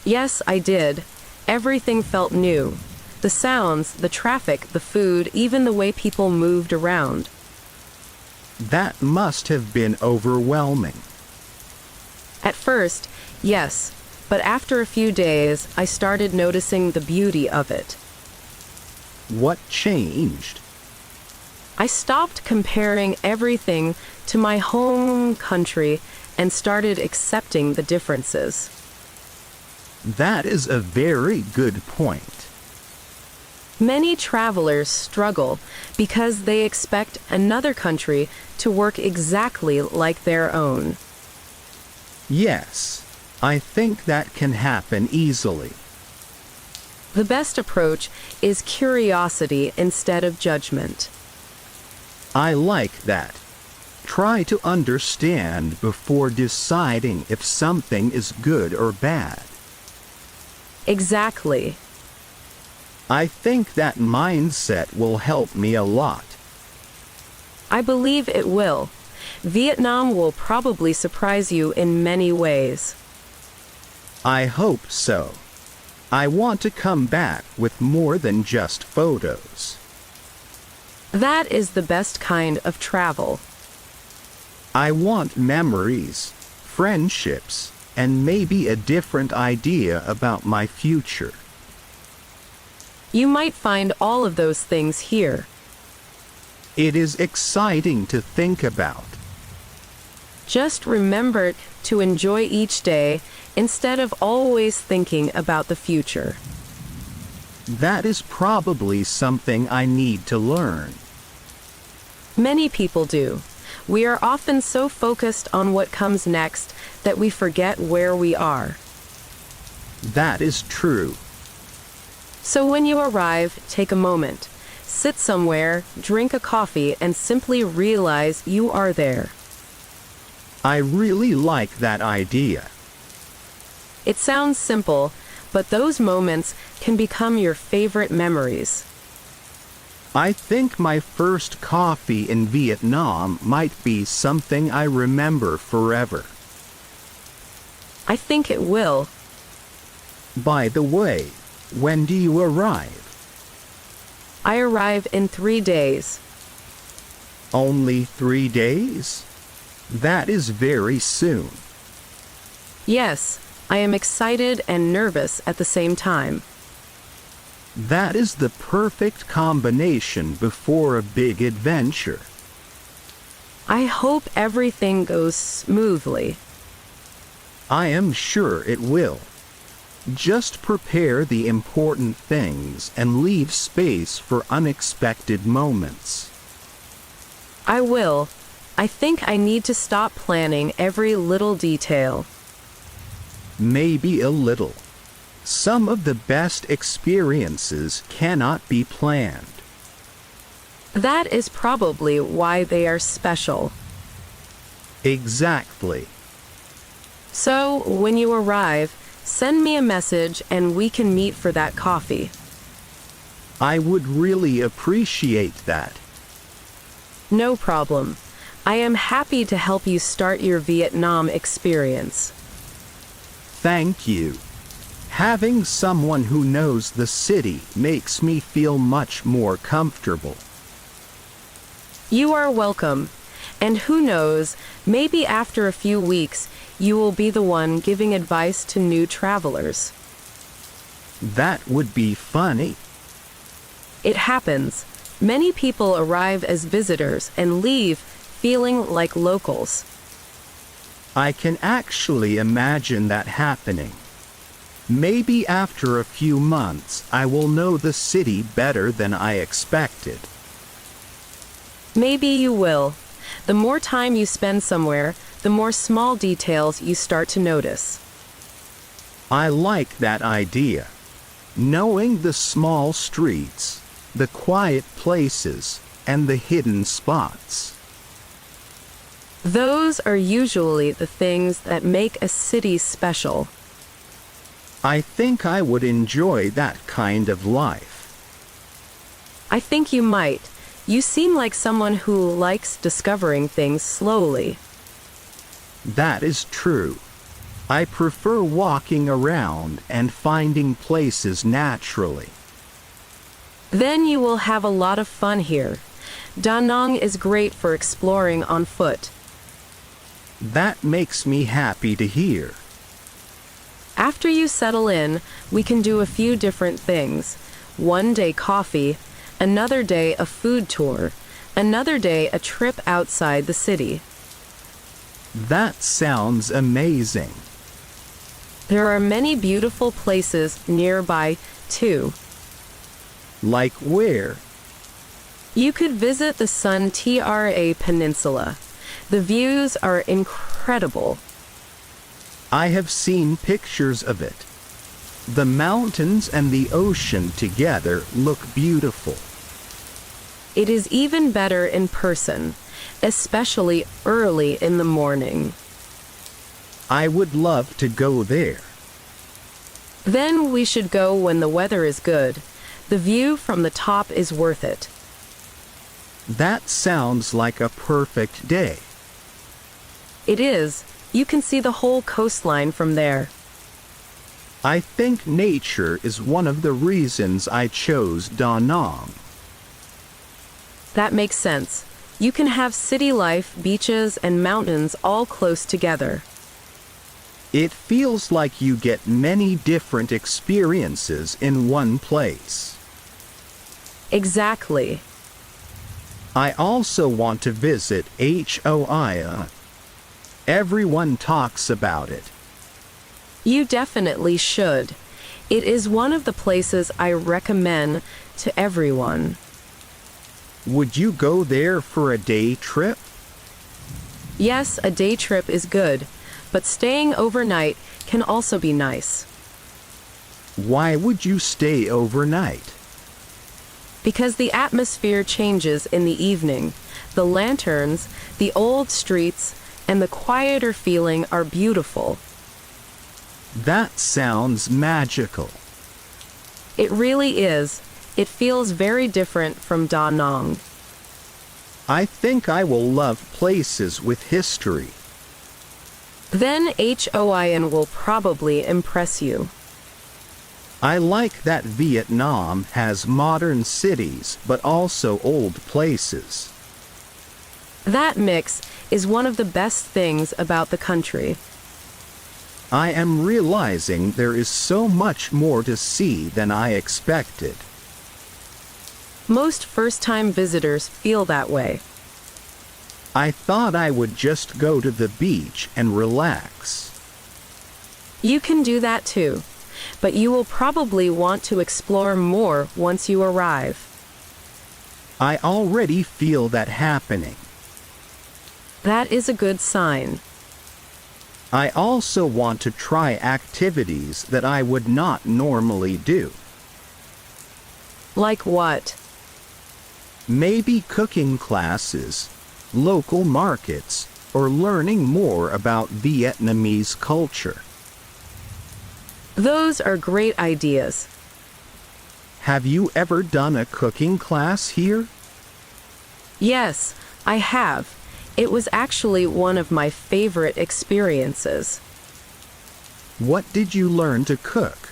Yes, I did. Everything felt new. The sounds, the traffic, the food, even the way people moved around. That must have been overwhelming. At first, yes, but after a few days, I started noticing the beauty of it. What changed? I stopped comparing everything to my home country and started accepting the differences. That is a very good point. Many travelers struggle because they expect another country to work exactly like their own. Yes, I think that can happen easily. The best approach is curiosity instead of judgment. I like that. Try to understand before deciding if something is good or bad. Exactly. I think that mindset will help me a lot. I believe it will. Vietnam will probably surprise you in many ways. I hope so. I want to come back with more than just photos. That is the best kind of travel. I want memories, friendships, and maybe a different idea about my future. You might find all of those things here. It is exciting to think about. Just remember to enjoy each day instead of always thinking about the future. That is probably something I need to learn. Many people do. We are often so focused on what comes next that we forget where we are. That is true. So when you arrive, take a moment. Sit somewhere, drink a coffee, and simply realize you are there. I really like that idea. It sounds simple, but those moments can become your favorite memories. I think my first coffee in Vietnam might be something I remember forever. I think it will. By the way, when do you arrive? I arrive in 3 days. Only 3 days? That is very soon. Yes, I am excited and nervous at the same time. That is the perfect combination before a big adventure. I hope everything goes smoothly. I am sure it will. Just prepare the important things and leave space for unexpected moments. I will. I think I need to stop planning every little detail. Maybe a little. Some of the best experiences cannot be planned. That is probably why they are special. Exactly. So, when you arrive, send me a message and we can meet for that coffee. I would really appreciate that. No problem. I am happy to help you start your Vietnam experience. Thank you. Having someone who knows the city makes me feel much more comfortable. You are welcome. And who knows, maybe after a few weeks, you will be the one giving advice to new travelers. That would be funny. It happens. Many people arrive as visitors and leave feeling like locals. I can actually imagine that happening. Maybe after a few months I will know the city better than I expected. Maybe you will. The more time you spend somewhere, the more small details you start to notice. I like that idea. Knowing the small streets, the quiet places, and the hidden spots. Those are usually the things that make a city special. I think I would enjoy that kind of life. I think you might. You seem like someone who likes discovering things slowly. That is true. I prefer walking around and finding places naturally. Then you will have a lot of fun here. Da Nang is great for exploring on foot. That makes me happy to hear. After you settle in, we can do a few different things. One day coffee, another day a food tour, another day a trip outside the city. That sounds amazing. There are many beautiful places nearby, too. Like where? You could visit the Sun Tra Peninsula. The views are incredible. I have seen pictures of it. The mountains and the ocean together look beautiful. It is even better in person, especially early in the morning. I would love to go there. Then we should go when the weather is good. The view from the top is worth it. That sounds like a perfect day. It is. You can see the whole coastline from there. I think nature is one of the reasons I chose Da Nang. That makes sense. You can have city life, beaches, and mountains all close together. It feels like you get many different experiences in one place. Exactly. I also want to visit Hoa. Everyone talks about it. You definitely should. It is one of the places I recommend to everyone. Would you go there for a day trip? Yes, a day trip is good, but staying overnight can also be nice. Why would you stay overnight? Because the atmosphere changes in the evening. The lanterns, the old streets, and the quieter feeling are beautiful. That sounds magical. It really is. It feels very different from Da Nang. I think I will love places with history. Then Hoien will probably impress you. I like that Vietnam has modern cities but also old places. That mix is one of the best things about the country. I am realizing there is so much more to see than I expected. Most first-time visitors feel that way. I thought I would just go to the beach and relax. You can do that too, but you will probably want to explore more once you arrive. I already feel that happening. That is a good sign. I also want to try activities that I would not normally do. Like what? Maybe cooking classes, local markets, or learning more about Vietnamese culture. Those are great ideas. Have you ever done a cooking class here? Yes, I have. It was actually one of my favorite experiences. What did you learn to cook?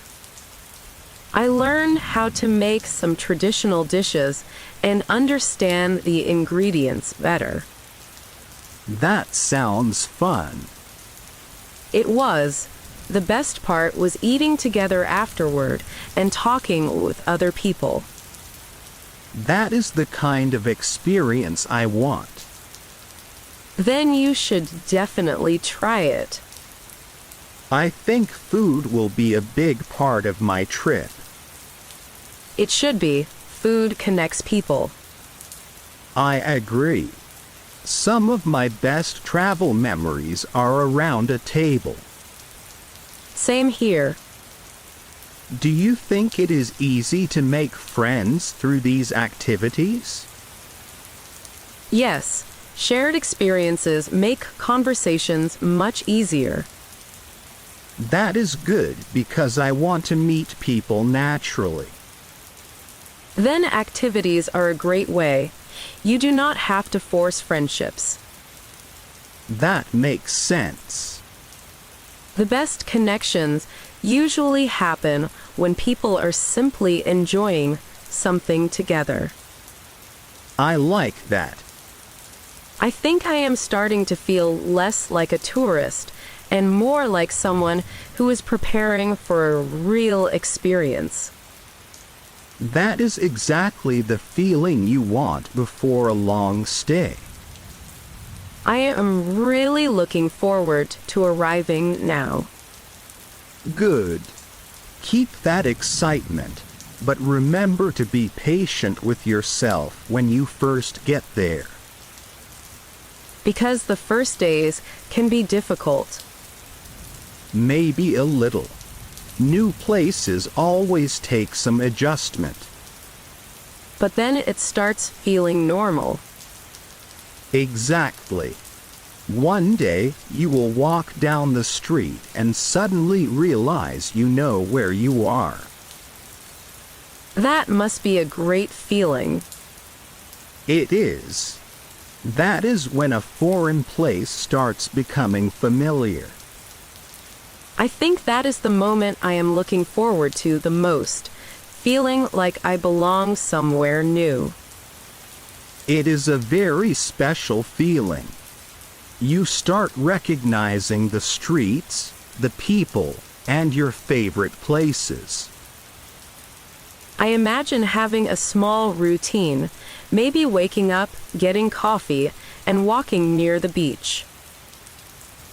I learned how to make some traditional dishes and understand the ingredients better. That sounds fun. It was. The best part was eating together afterward and talking with other people. That is the kind of experience I want. Then you should definitely try it. I think food will be a big part of my trip. It should be. Food connects people. I agree. Some of my best travel memories are around a table. Same here. Do you think it is easy to make friends through these activities? Yes, shared experiences make conversations much easier. That is good because I want to meet people naturally. Then activities are a great way. You do not have to force friendships. That makes sense. The best connections usually happen when people are simply enjoying something together. I like that. I think I am starting to feel less like a tourist and more like someone who is preparing for a real experience. That is exactly the feeling you want before a long stay. I am really looking forward to arriving now. Good. Keep that excitement, but remember to be patient with yourself when you first get there. Because the first days can be difficult. Maybe a little. New places always take some adjustment. But then it starts feeling normal. Exactly. One day, you will walk down the street and suddenly realize you know where you are. That must be a great feeling. It is. That is when a foreign place starts becoming familiar. I think that is the moment I am looking forward to the most, feeling like I belong somewhere new. It is a very special feeling. You start recognizing the streets, the people, and your favorite places. I imagine having a small routine, maybe waking up, getting coffee, and walking near the beach.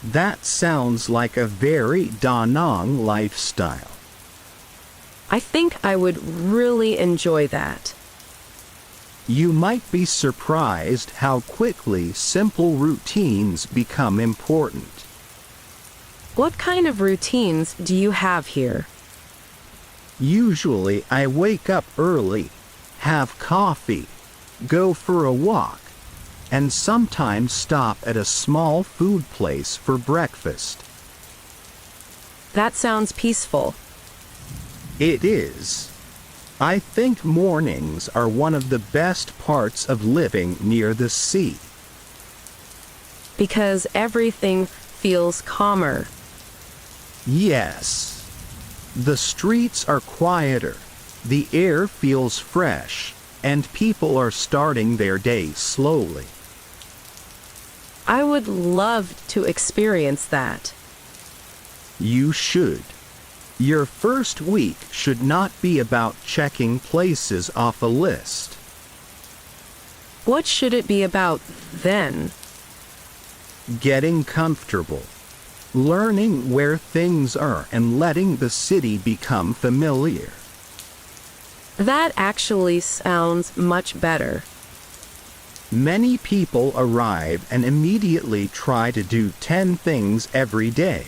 That sounds like a very Da Nang lifestyle. I think I would really enjoy that. You might be surprised how quickly simple routines become important. What kind of routines do you have here? Usually I wake up early, have coffee, go for a walk, and sometimes stop at a small food place for breakfast. That sounds peaceful. It is. I think mornings are one of the best parts of living near the sea. Because everything feels calmer. Yes. The streets are quieter, the air feels fresh, and people are starting their day slowly. I would love to experience that. You should. Your first week should not be about checking places off a list. What should it be about then? Getting comfortable. Learning where things are and letting the city become familiar. That actually sounds much better. Many people arrive and immediately try to do 10 things every day.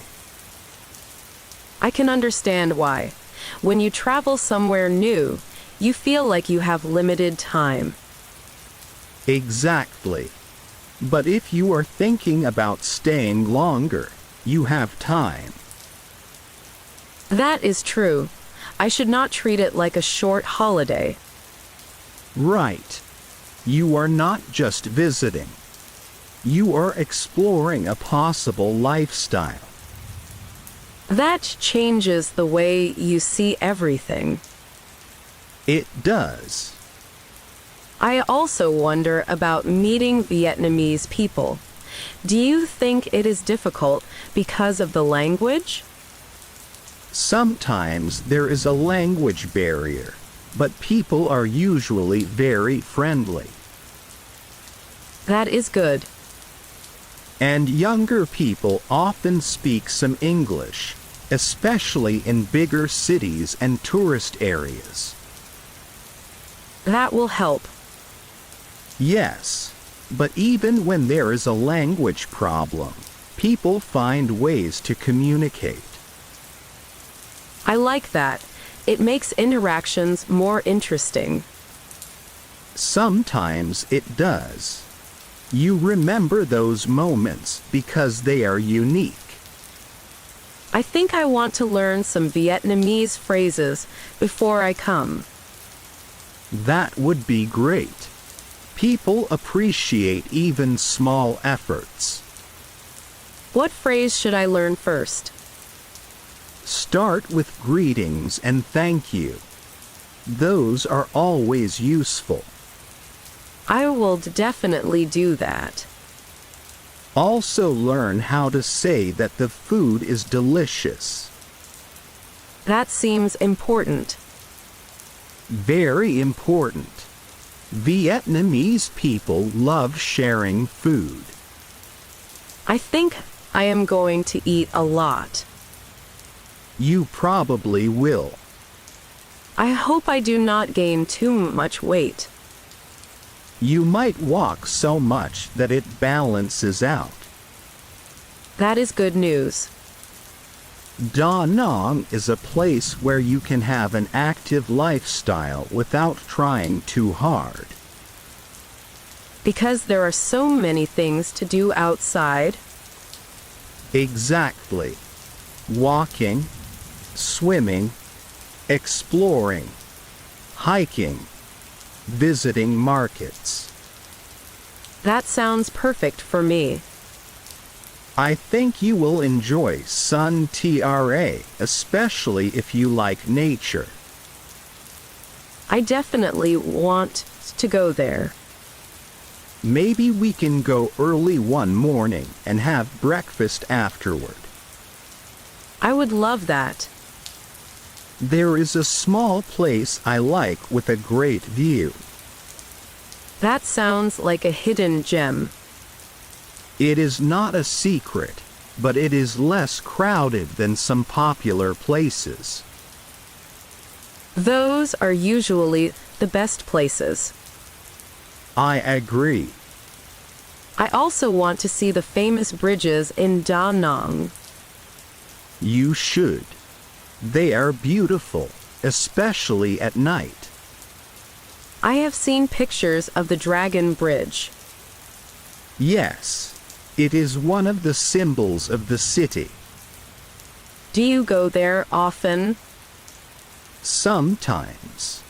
I can understand why. When you travel somewhere new, you feel like you have limited time. Exactly. But if you are thinking about staying longer, you have time. That is true. I should not treat it like a short holiday. Right. You are not just visiting. You are exploring a possible lifestyle. That changes the way you see everything. It does. I also wonder about meeting Vietnamese people. Do you think it is difficult because of the language? Sometimes there is a language barrier, but people are usually very friendly. That is good. And younger people often speak some English, especially in bigger cities and tourist areas. That will help. Yes, but even when there is a language problem, people find ways to communicate. I like that. It makes interactions more interesting. Sometimes it does. You remember those moments because they are unique. I think I want to learn some Vietnamese phrases before I come. That would be great. People appreciate even small efforts. What phrase should I learn first? Start with greetings and thank you. Those are always useful. I will definitely do that. Also learn how to say that the food is delicious. That seems important. Very important. Vietnamese people love sharing food. I think I am going to eat a lot. You probably will. I hope I do not gain too much weight. You might walk so much that it balances out. That is good news. Da Nang is a place where you can have an active lifestyle without trying too hard. Because there are so many things to do outside. Exactly. Walking, swimming, exploring, hiking, visiting markets. That sounds perfect for me. I think you will enjoy Sun Tra, especially if you like nature. I definitely want to go there. Maybe we can go early one morning and have breakfast afterward. I would love that. There is a small place I like with a great view. That sounds like a hidden gem. It is not a secret, but it is less crowded than some popular places. Those are usually the best places. I agree. I also want to see the famous bridges in Da Nang. You should. They are beautiful, especially at night. I have seen pictures of the Dragon Bridge. Yes, it is one of the symbols of the city. Do you go there often? Sometimes.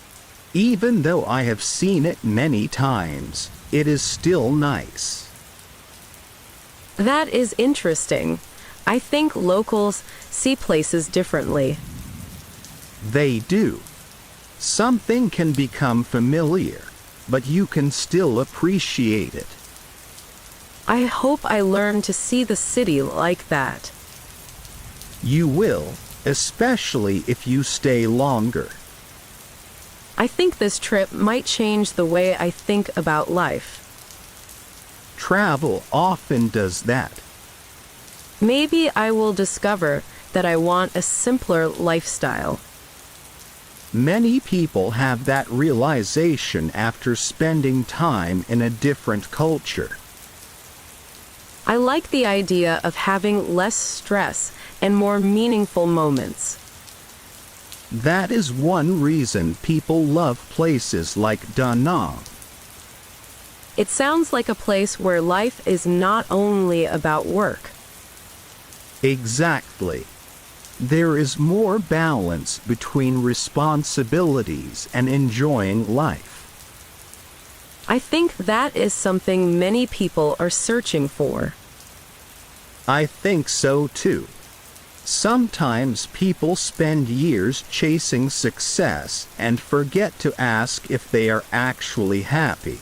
Even though I have seen it many times, it is still nice. That is interesting. I think locals see places differently. They do. Something can become familiar, but you can still appreciate it. I hope I learn to see the city like that. You will, especially if you stay longer. I think this trip might change the way I think about life. Travel often does that. Maybe I will discover that I want a simpler lifestyle. Many people have that realization after spending time in a different culture. I like the idea of having less stress and more meaningful moments. That is one reason people love places like Da Nang. It sounds like a place where life is not only about work. Exactly. There is more balance between responsibilities and enjoying life. I think that is something many people are searching for. I think so too. Sometimes people spend years chasing success and forget to ask if they are actually happy.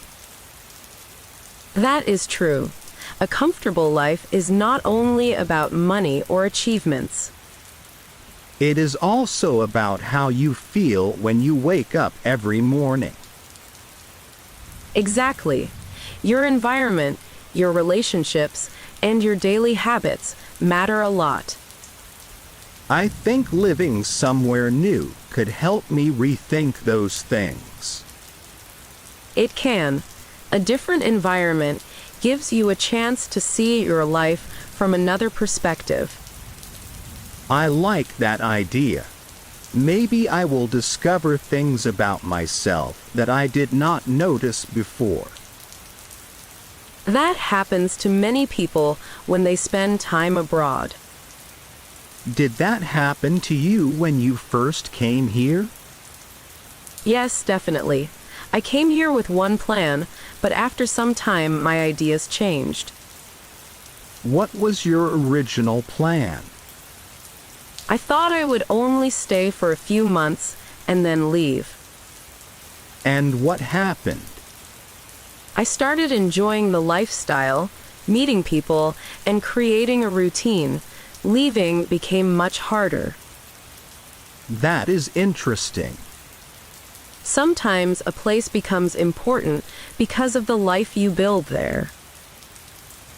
That is true. A comfortable life is not only about money or achievements. It is also about how you feel when you wake up every morning. Exactly. Your environment, your relationships, and your daily habits matter a lot. I think living somewhere new could help me rethink those things. It can. A different environment gives you a chance to see your life from another perspective. I like that idea. Maybe I will discover things about myself that I did not notice before. That happens to many people when they spend time abroad. Did that happen to you when you first came here? Yes, definitely. I came here with one plan, but after some time my ideas changed. What was your original plan? I thought I would only stay for a few months and then leave. And what happened? I started enjoying the lifestyle, meeting people, and creating a routine. Leaving became much harder. That is interesting. Sometimes a place becomes important because of the life you build there.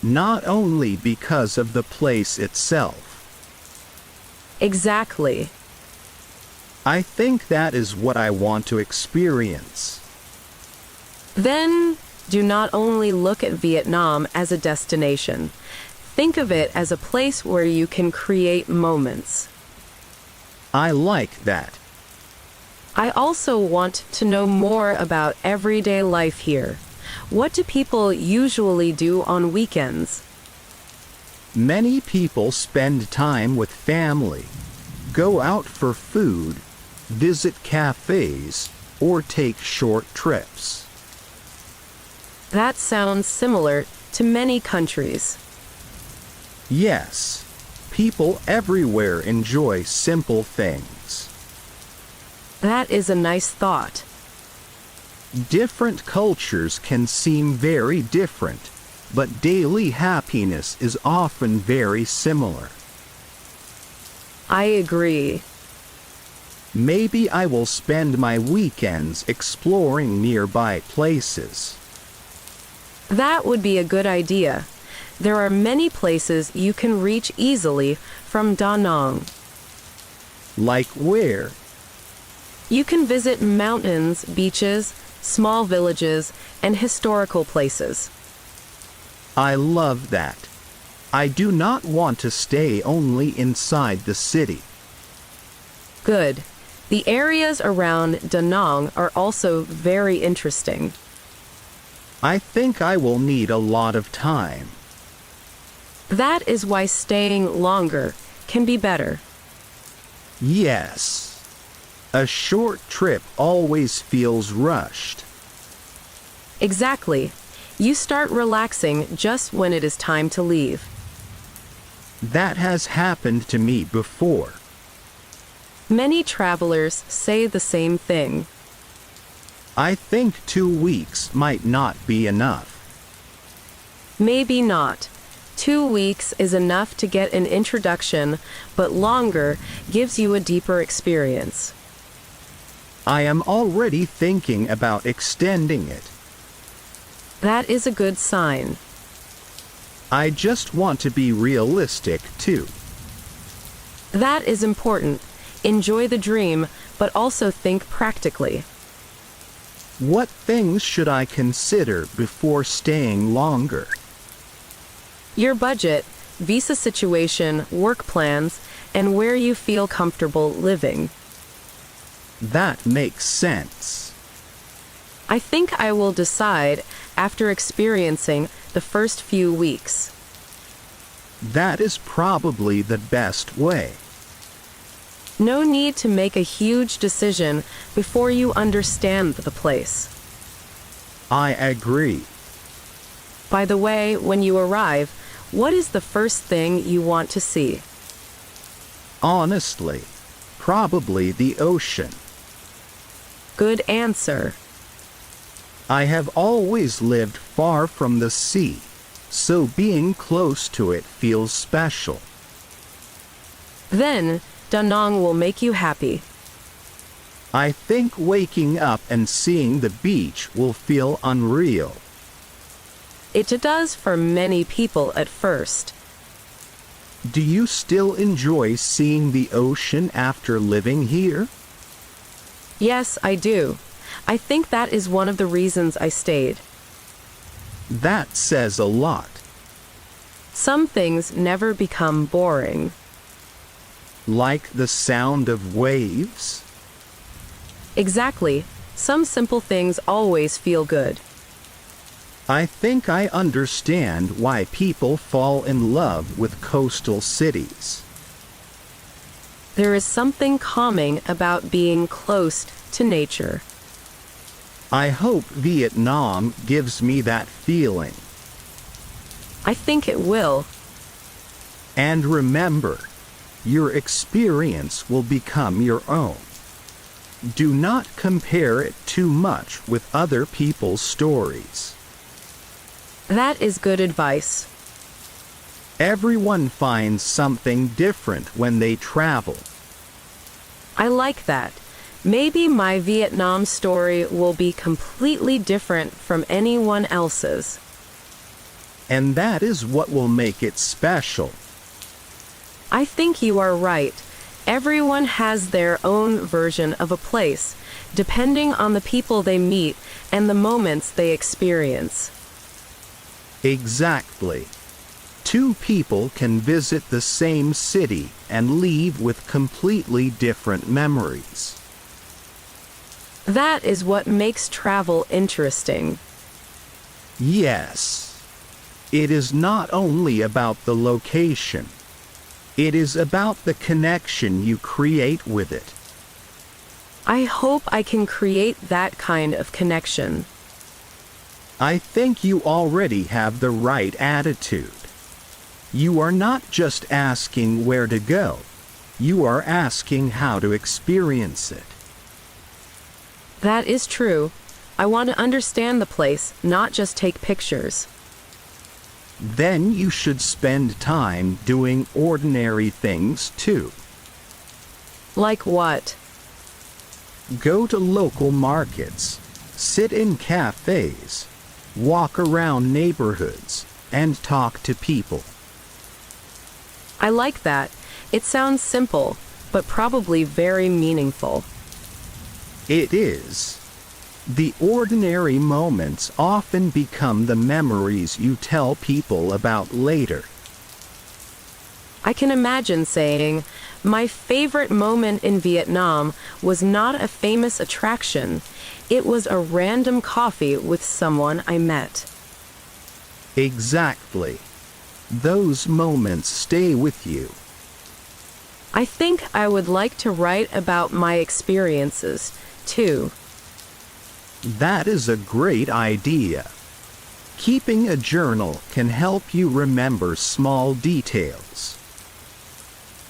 Not only because of the place itself. Exactly. I think that is what I want to experience. Then, do not only look at Vietnam as a destination. Think of it as a place where you can create moments. I like that. I also want to know more about everyday life here. What do people usually do on weekends? Many people spend time with family, go out for food, visit cafes, or take short trips. That sounds similar to many countries. Yes, people everywhere enjoy simple things. That is a nice thought. Different cultures can seem very different, but daily happiness is often very similar. I agree. Maybe I will spend my weekends exploring nearby places. That would be a good idea. There are many places you can reach easily from Da Nang. Like where? You can visit mountains, beaches, small villages, and historical places. I love that. I do not want to stay only inside the city. Good. The areas around Da Nang are also very interesting. I think I will need a lot of time. That is why staying longer can be better. Yes. A short trip always feels rushed. Exactly. You start relaxing just when it is time to leave. That has happened to me before. Many travelers say the same thing. I think 2 weeks might not be enough. Maybe not. 2 weeks is enough to get an introduction, but longer gives you a deeper experience. I am already thinking about extending it. That is a good sign. I just want to be realistic too. That is important. Enjoy the dream, but also think practically. What things should I consider before staying longer? Your budget, visa situation, work plans, and where you feel comfortable living. That makes sense. I think I will decide after experiencing the first few weeks. That is probably the best way. No need to make a huge decision before you understand the place. I agree. By the way, when you arrive, what is the first thing you want to see? Honestly, probably the ocean. Good answer. I have always lived far from the sea, so being close to it feels special. Then, Da Nang will make you happy. I think waking up and seeing the beach will feel unreal. It does for many people at first. Do you still enjoy seeing the ocean after living here? Yes, I do. I think that is one of the reasons I stayed. That says a lot. Some things never become boring. Like the sound of waves? Exactly. Some simple things always feel good. I think I understand why people fall in love with coastal cities. There is something calming about being close to nature. I hope Vietnam gives me that feeling. I think it will. And remember, your experience will become your own. Do not compare it too much with other people's stories. That is good advice. Everyone finds something different when they travel. I like that. Maybe my Vietnam story will be completely different from anyone else's. And that is what will make it special. I think you are right. Everyone has their own version of a place, depending on the people they meet and the moments they experience. Exactly. Two people can visit the same city and leave with completely different memories. That is what makes travel interesting. Yes, it is not only about the location. It is about the connection you create with it. I hope I can create that kind of connection. I think you already have the right attitude. You are not just asking where to go. You are asking how to experience it. That is true. I want to understand the place, not just take pictures. Then you should spend time doing ordinary things too. Like what? Go to local markets, sit in cafes, walk around neighborhoods, and talk to people. I like that. It sounds simple, but probably very meaningful. It is. The ordinary moments often become the memories you tell people about later. I can imagine saying, my favorite moment in Vietnam was not a famous attraction. It was a random coffee with someone I met. Exactly. Those moments stay with you. I think I would like to write about my experiences, too. That is a great idea. Keeping a journal can help you remember small details.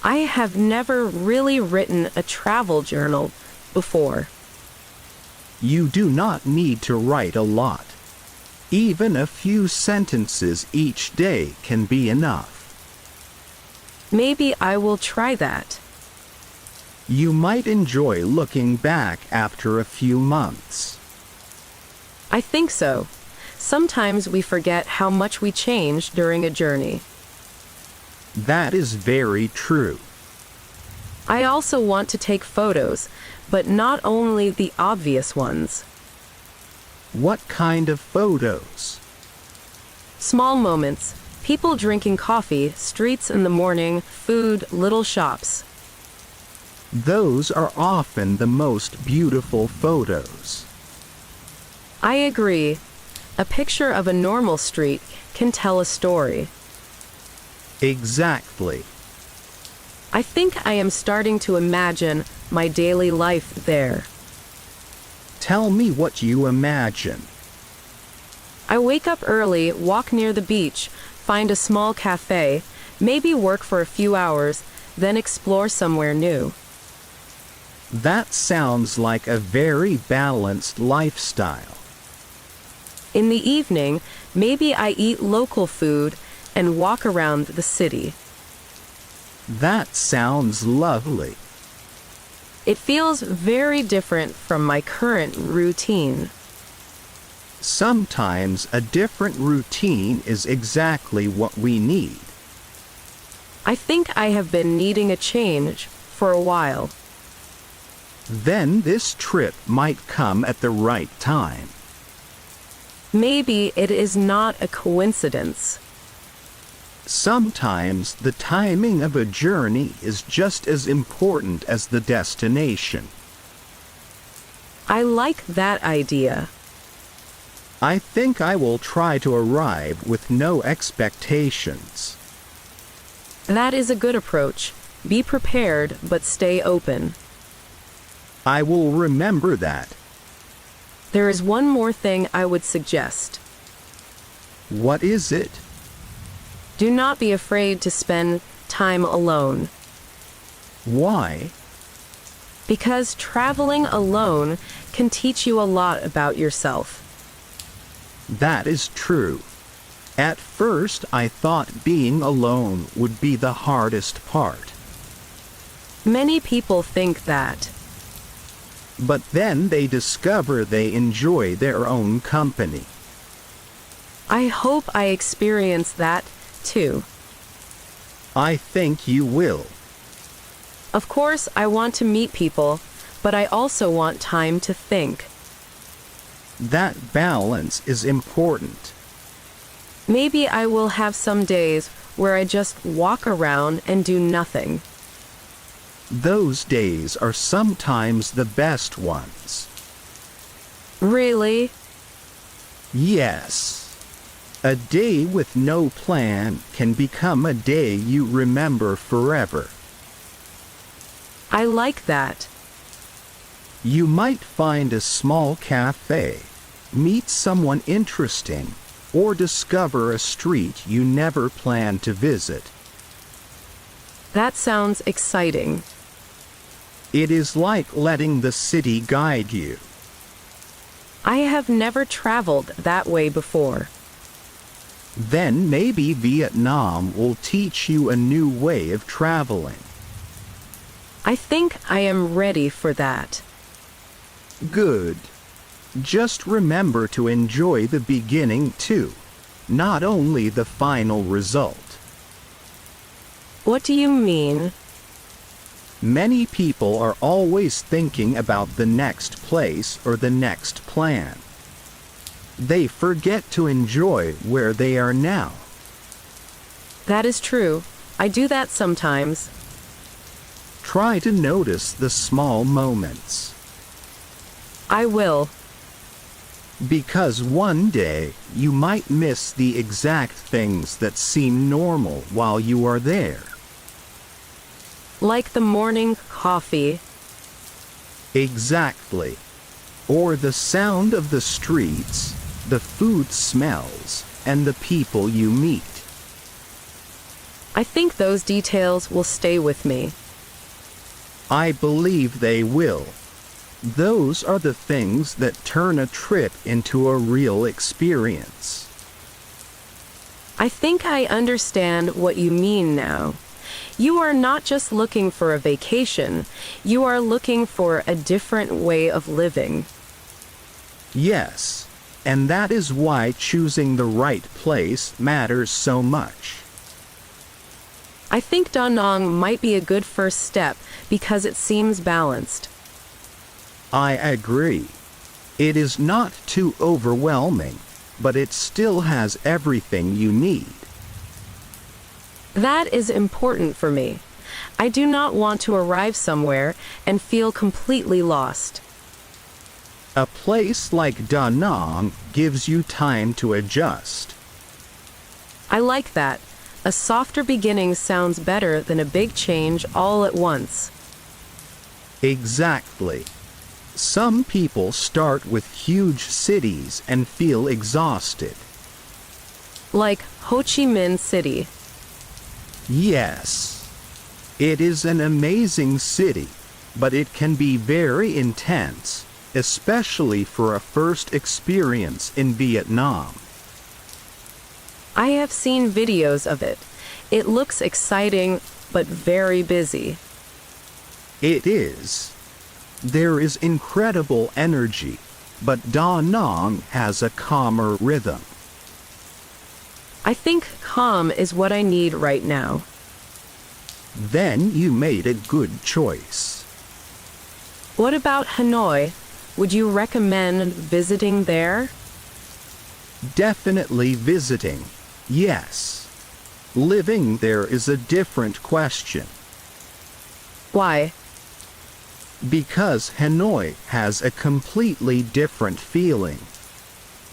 I have never really written a travel journal before. You do not need to write a lot. Even a few sentences each day can be enough. Maybe I will try that. You might enjoy looking back after a few months. I think so. Sometimes we forget how much we changed during a journey. That is very true. I also want to take photos, but not only the obvious ones. What kind of photos? Small moments. People drinking coffee, streets in the morning, food, little shops. Those are often the most beautiful photos. I agree. A picture of a normal street can tell a story. Exactly. I think I am starting to imagine my daily life there. Tell me what you imagine. I wake up early, walk near the beach, find a small cafe, maybe work for a few hours, then explore somewhere new. That sounds like a very balanced lifestyle. In the evening, maybe I eat local food and walk around the city. That sounds lovely. It feels very different from my current routine. Sometimes a different routine is exactly what we need. I think I have been needing a change for a while. Then this trip might come at the right time. Maybe it is not a coincidence. Sometimes the timing of a journey is just as important as the destination. I like that idea. I think I will try to arrive with no expectations. That is a good approach. Be prepared, but stay open. I will remember that. There is one more thing I would suggest. What is it? Do not be afraid to spend time alone. Why? Because traveling alone can teach you a lot about yourself. That is true. At first, I thought being alone would be the hardest part. Many people think that. But then they discover they enjoy their own company. I hope I experience that, too. I think you will. Of course, I want to meet people, but I also want time to think. That balance is important. Maybe I will have some days where I just walk around and do nothing. Those days are sometimes the best ones. Really? Yes. A day with no plan can become a day you remember forever. I like that. You might find a small cafe, meet someone interesting, or discover a street you never planned to visit. That sounds exciting. It is like letting the city guide you. I have never traveled that way before. Then maybe Vietnam will teach you a new way of traveling. I think I am ready for that. Good. Just remember to enjoy the beginning too, not only the final result. What do you mean? Many people are always thinking about the next place or the next plan. They forget to enjoy where they are now. That is true. I do that sometimes. Try to notice the small moments. I will. Because one day you might miss the exact things that seem normal while you are there. Like the morning coffee. Exactly. Or the sound of the streets, the food smells, and the people you meet. I think those details will stay with me. I believe they will. Those are the things that turn a trip into a real experience. I think I understand what you mean now. You are not just looking for a vacation, you are looking for a different way of living. Yes, and that is why choosing the right place matters so much. I think Da Nang might be a good first step because it seems balanced. I agree. It is not too overwhelming, but it still has everything you need. That is important for me. I do not want to arrive somewhere and feel completely lost. A place like Da Nang gives you time to adjust. I like that. A softer beginning sounds better than a big change all at once. Exactly. Some people start with huge cities and feel exhausted. Like Ho Chi Minh City. Yes. It is an amazing city, but it can be very intense, especially for a first experience in Vietnam. I have seen videos of it. It looks exciting, but very busy. It is. There is incredible energy, but Da Nang has a calmer rhythm. I think calm is what I need right now. Then you made a good choice. What about Hanoi? Would you recommend visiting there? Definitely visiting, yes. Living there is a different question. Why? Because Hanoi has a completely different feeling.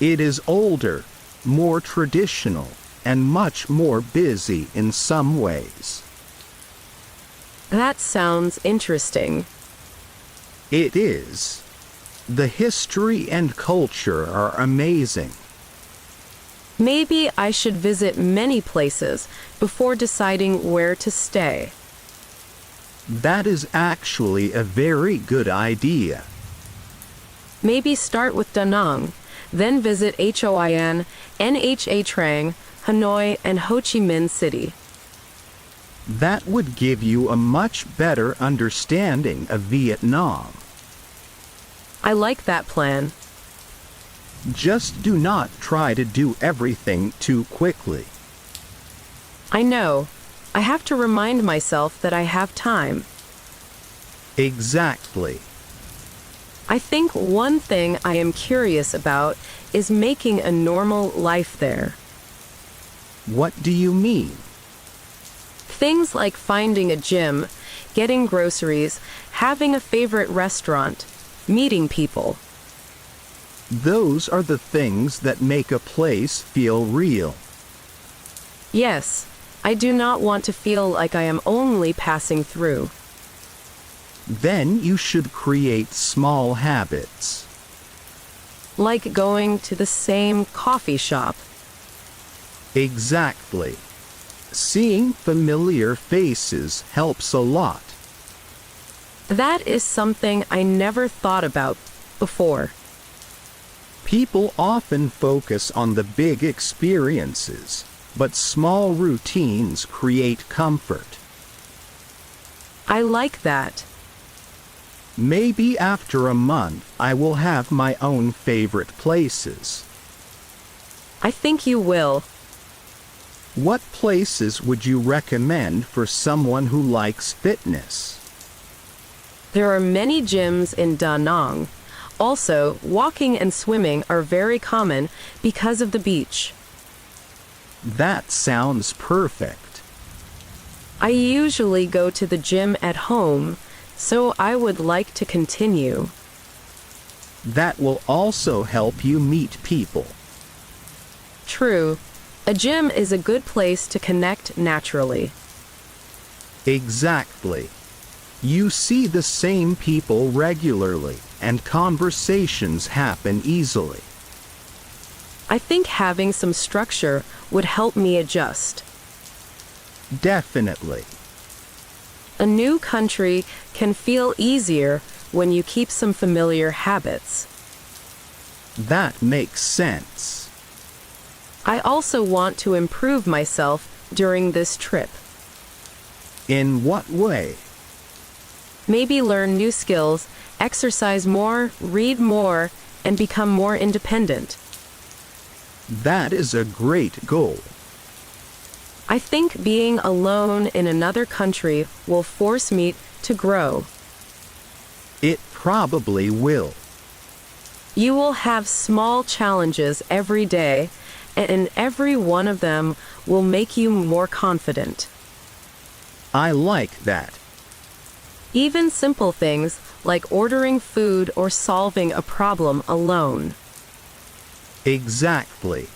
It is older, more traditional, and much more busy in some ways. That sounds interesting. It is. The history and culture are amazing. Maybe I should visit many places before deciding where to stay. That is actually a very good idea. Maybe start with Da Nang, then visit Hoi An, Nha Trang, Hanoi, and Ho Chi Minh City. That would give you a much better understanding of Vietnam. I like that plan. Just do not try to do everything too quickly. I know. I have to remind myself that I have time. Exactly. I think one thing I am curious about is making a normal life there. What do you mean? Things like finding a gym, getting groceries, having a favorite restaurant, meeting people. Those are the things that make a place feel real. Yes, I do not want to feel like I am only passing through. Then you should create small habits. Like going to the same coffee shop. Exactly. Seeing familiar faces helps a lot. That is something I never thought about before. People often focus on the big experiences, but small routines create comfort. I like that. Maybe after a month I will have my own favorite places. I think you will. What places would you recommend for someone who likes fitness? There are many gyms in Da Nang. Also, walking and swimming are very common because of the beach. That sounds perfect. I usually go to the gym at home, so I would like to continue. That will also help you meet people. True. A gym is a good place to connect naturally. Exactly. You see the same people regularly, and conversations happen easily. I think having some structure would help me adjust. Definitely. A new country can feel easier when you keep some familiar habits. That makes sense. I also want to improve myself during this trip. In what way? Maybe learn new skills, exercise more, read more, and become more independent. That is a great goal. I think being alone in another country will force me to grow. It probably will. You will have small challenges every day, and every one of them will make you more confident. I like that. Even simple things like ordering food or solving a problem alone. Exactly.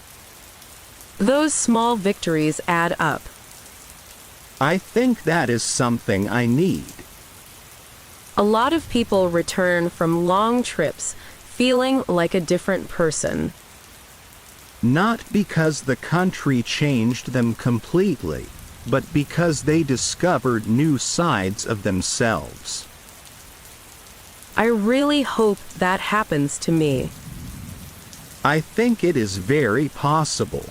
Those small victories add up. I think that is something I need. A lot of people return from long trips feeling like a different person. Not because the country changed them completely, but because they discovered new sides of themselves. I really hope that happens to me. I think it is very possible.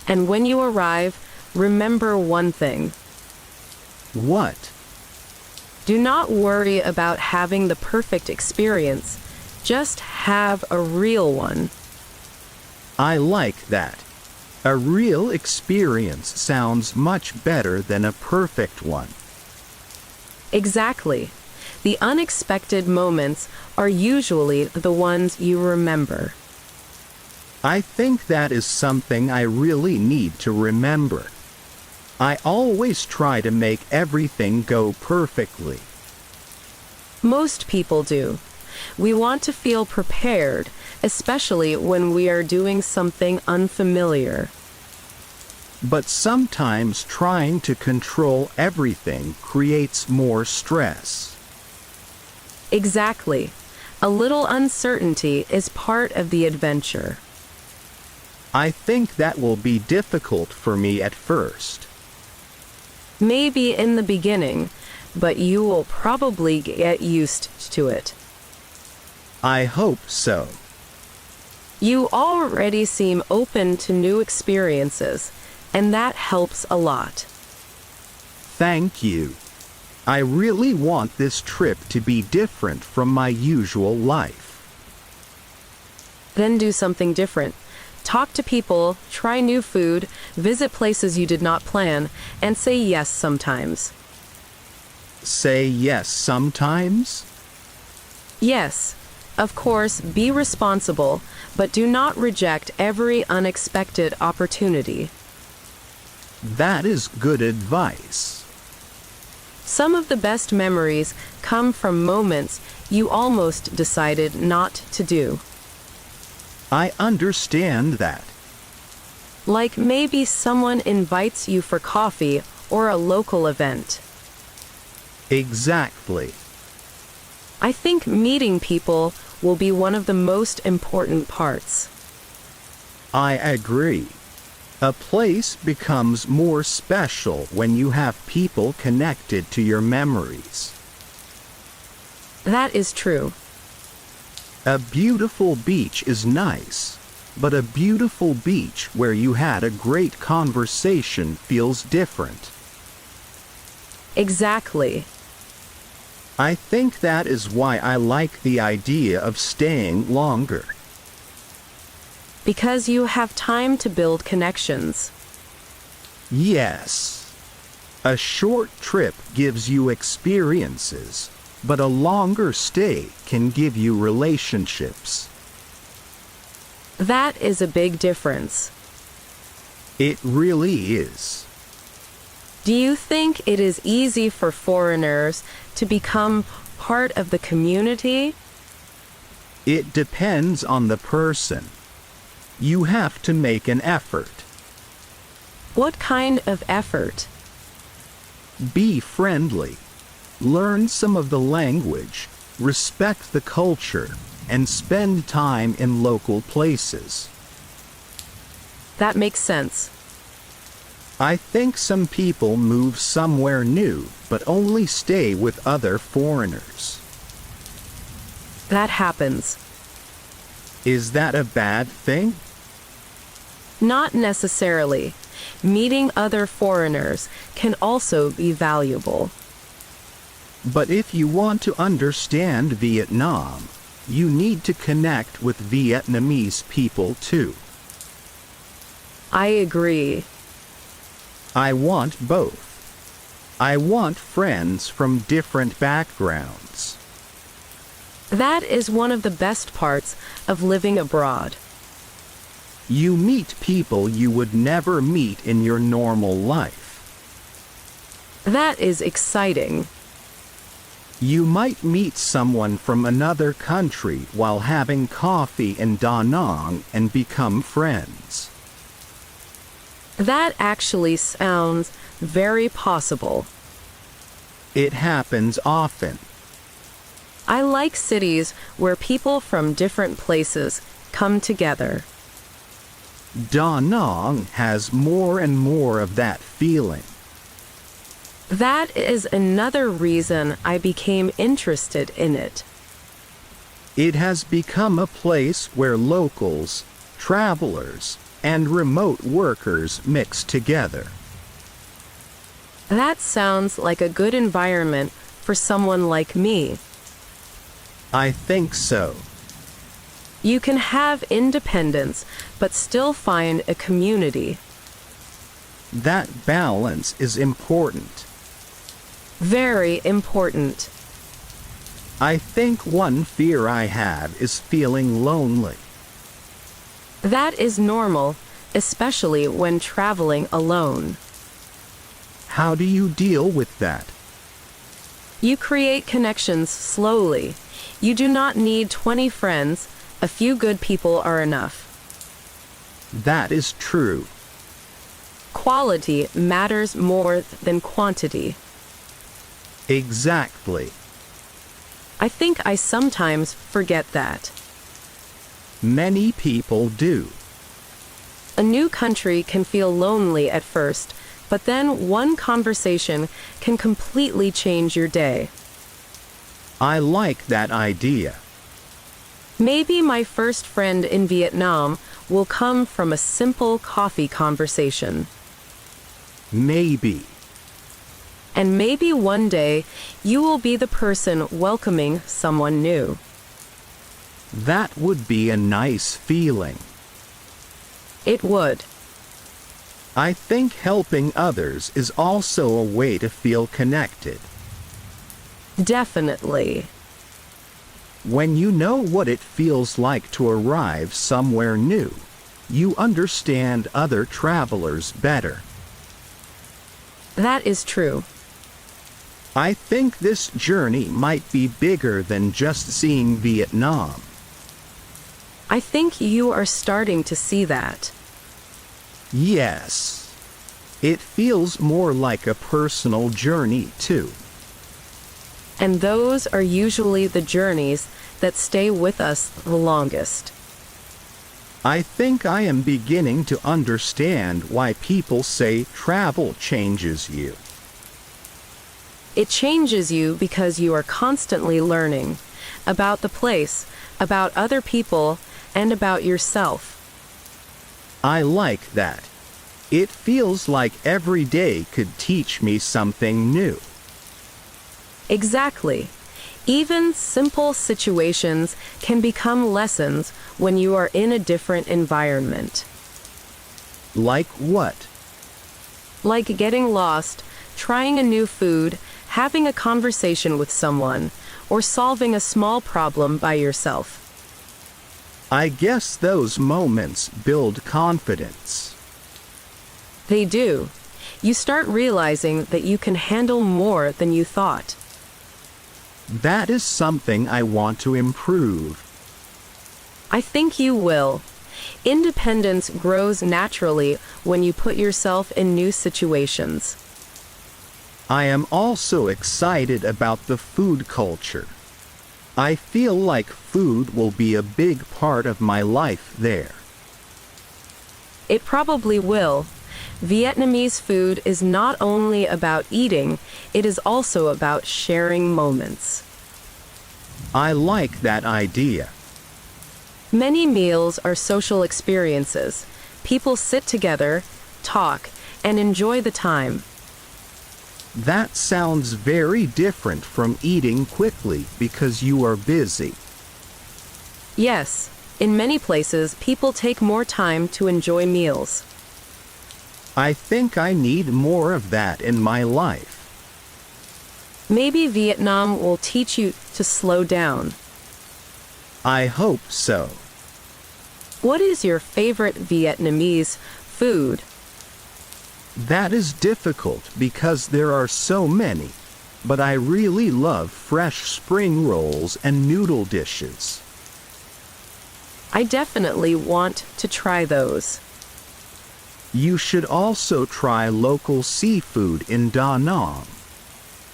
And when you arrive, remember one thing. What? Do not worry about having the perfect experience. Just have a real one. I like that. A real experience sounds much better than a perfect one. Exactly. The unexpected moments are usually the ones you remember. I think that is something I really need to remember. I always try to make everything go perfectly. Most people do. We want to feel prepared, especially when we are doing something unfamiliar. But sometimes trying to control everything creates more stress. Exactly. A little uncertainty is part of the adventure. I think that will be difficult for me at first. Maybe in the beginning, but you will probably get used to it. I hope so. You already seem open to new experiences, and that helps a lot. Thank you. I really want this trip to be different from my usual life. Then do something different. Talk to people, try new food, visit places you did not plan, and say yes sometimes. Say yes sometimes? Yes, of course, be responsible, but do not reject every unexpected opportunity. That is good advice. Some of the best memories come from moments you almost decided not to do. I understand that. Like maybe someone invites you for coffee or a local event. Exactly. I think meeting people will be one of the most important parts. I agree. A place becomes more special when you have people connected to your memories. That is true. A beautiful beach is nice, but a beautiful beach where you had a great conversation feels different. Exactly. I think that is why I like the idea of staying longer. Because you have time to build connections. Yes. A short trip gives you experiences, but a longer stay can give you relationships. That is a big difference. It really is. Do you think it is easy for foreigners to become part of the community? It depends on the person. You have to make an effort. What kind of effort? Be friendly. Learn some of the language, respect the culture, and spend time in local places. That makes sense. I think some people move somewhere new but only stay with other foreigners. That happens. Is that a bad thing? Not necessarily. Meeting other foreigners can also be valuable. But if you want to understand Vietnam, you need to connect with Vietnamese people too. I agree. I want both. I want friends from different backgrounds. That is one of the best parts of living abroad. You meet people you would never meet in your normal life. That is exciting. You might meet someone from another country while having coffee in Da Nang and become friends. That actually sounds very possible. It happens often. I like cities where people from different places come together. Da Nang has more and more of that feeling. That is another reason I became interested in it. It has become a place where locals, travelers, and remote workers mix together. That sounds like a good environment for someone like me. I think so. You can have independence, but still find a community. That balance is important. Very important. I think one fear I have is feeling lonely. That is normal, especially when traveling alone. How do you deal with that? You create connections slowly. You do not need 20 friends. A few good people are enough. That is true. Quality matters more than quantity. Exactly. I think I sometimes forget that. Many people do. A new country can feel lonely at first, but then one conversation can completely change your day. I like that idea. Maybe my first friend in Vietnam will come from a simple coffee conversation. Maybe. And maybe one day you will be the person welcoming someone new. That would be a nice feeling. It would. I think helping others is also a way to feel connected. Definitely. When you know what it feels like to arrive somewhere new, you understand other travelers better. That is true. I think this journey might be bigger than just seeing Vietnam. I think you are starting to see that. Yes. It feels more like a personal journey, too. And those are usually the journeys that stay with us the longest. I think I am beginning to understand why people say travel changes you. It changes you because you are constantly learning about the place, about other people, and about yourself. I like that. It feels like every day could teach me something new. Exactly. Even simple situations can become lessons when you are in a different environment. Like what? Like getting lost, trying a new food, having a conversation with someone, or solving a small problem by yourself. I guess those moments build confidence. They do. You start realizing that you can handle more than you thought. That is something I want to improve. I think you will. Independence grows naturally when you put yourself in new situations. I am also excited about the food culture. I feel like food will be a big part of my life there. It probably will. Vietnamese food is not only about eating, it is also about sharing moments. I like that idea. Many meals are social experiences. People sit together, talk, and enjoy the time. That sounds very different from eating quickly because you are busy. Yes, in many places, people take more time to enjoy meals. I think I need more of that in my life. Maybe Vietnam will teach you to slow down. I hope so. What is your favorite Vietnamese food? That is difficult because there are so many, but I really love fresh spring rolls and noodle dishes. I definitely want to try those. You should also try local seafood in Da Nang.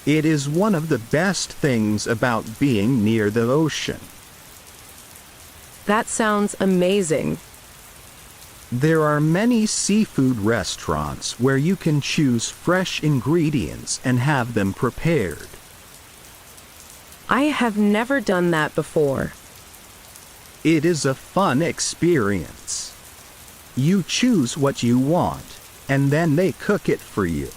It is one of the best things about being near the ocean. That sounds amazing. There are many seafood restaurants where you can choose fresh ingredients and have them prepared. I have never done that before. It is a fun experience. You choose what you want, and then they cook it for you.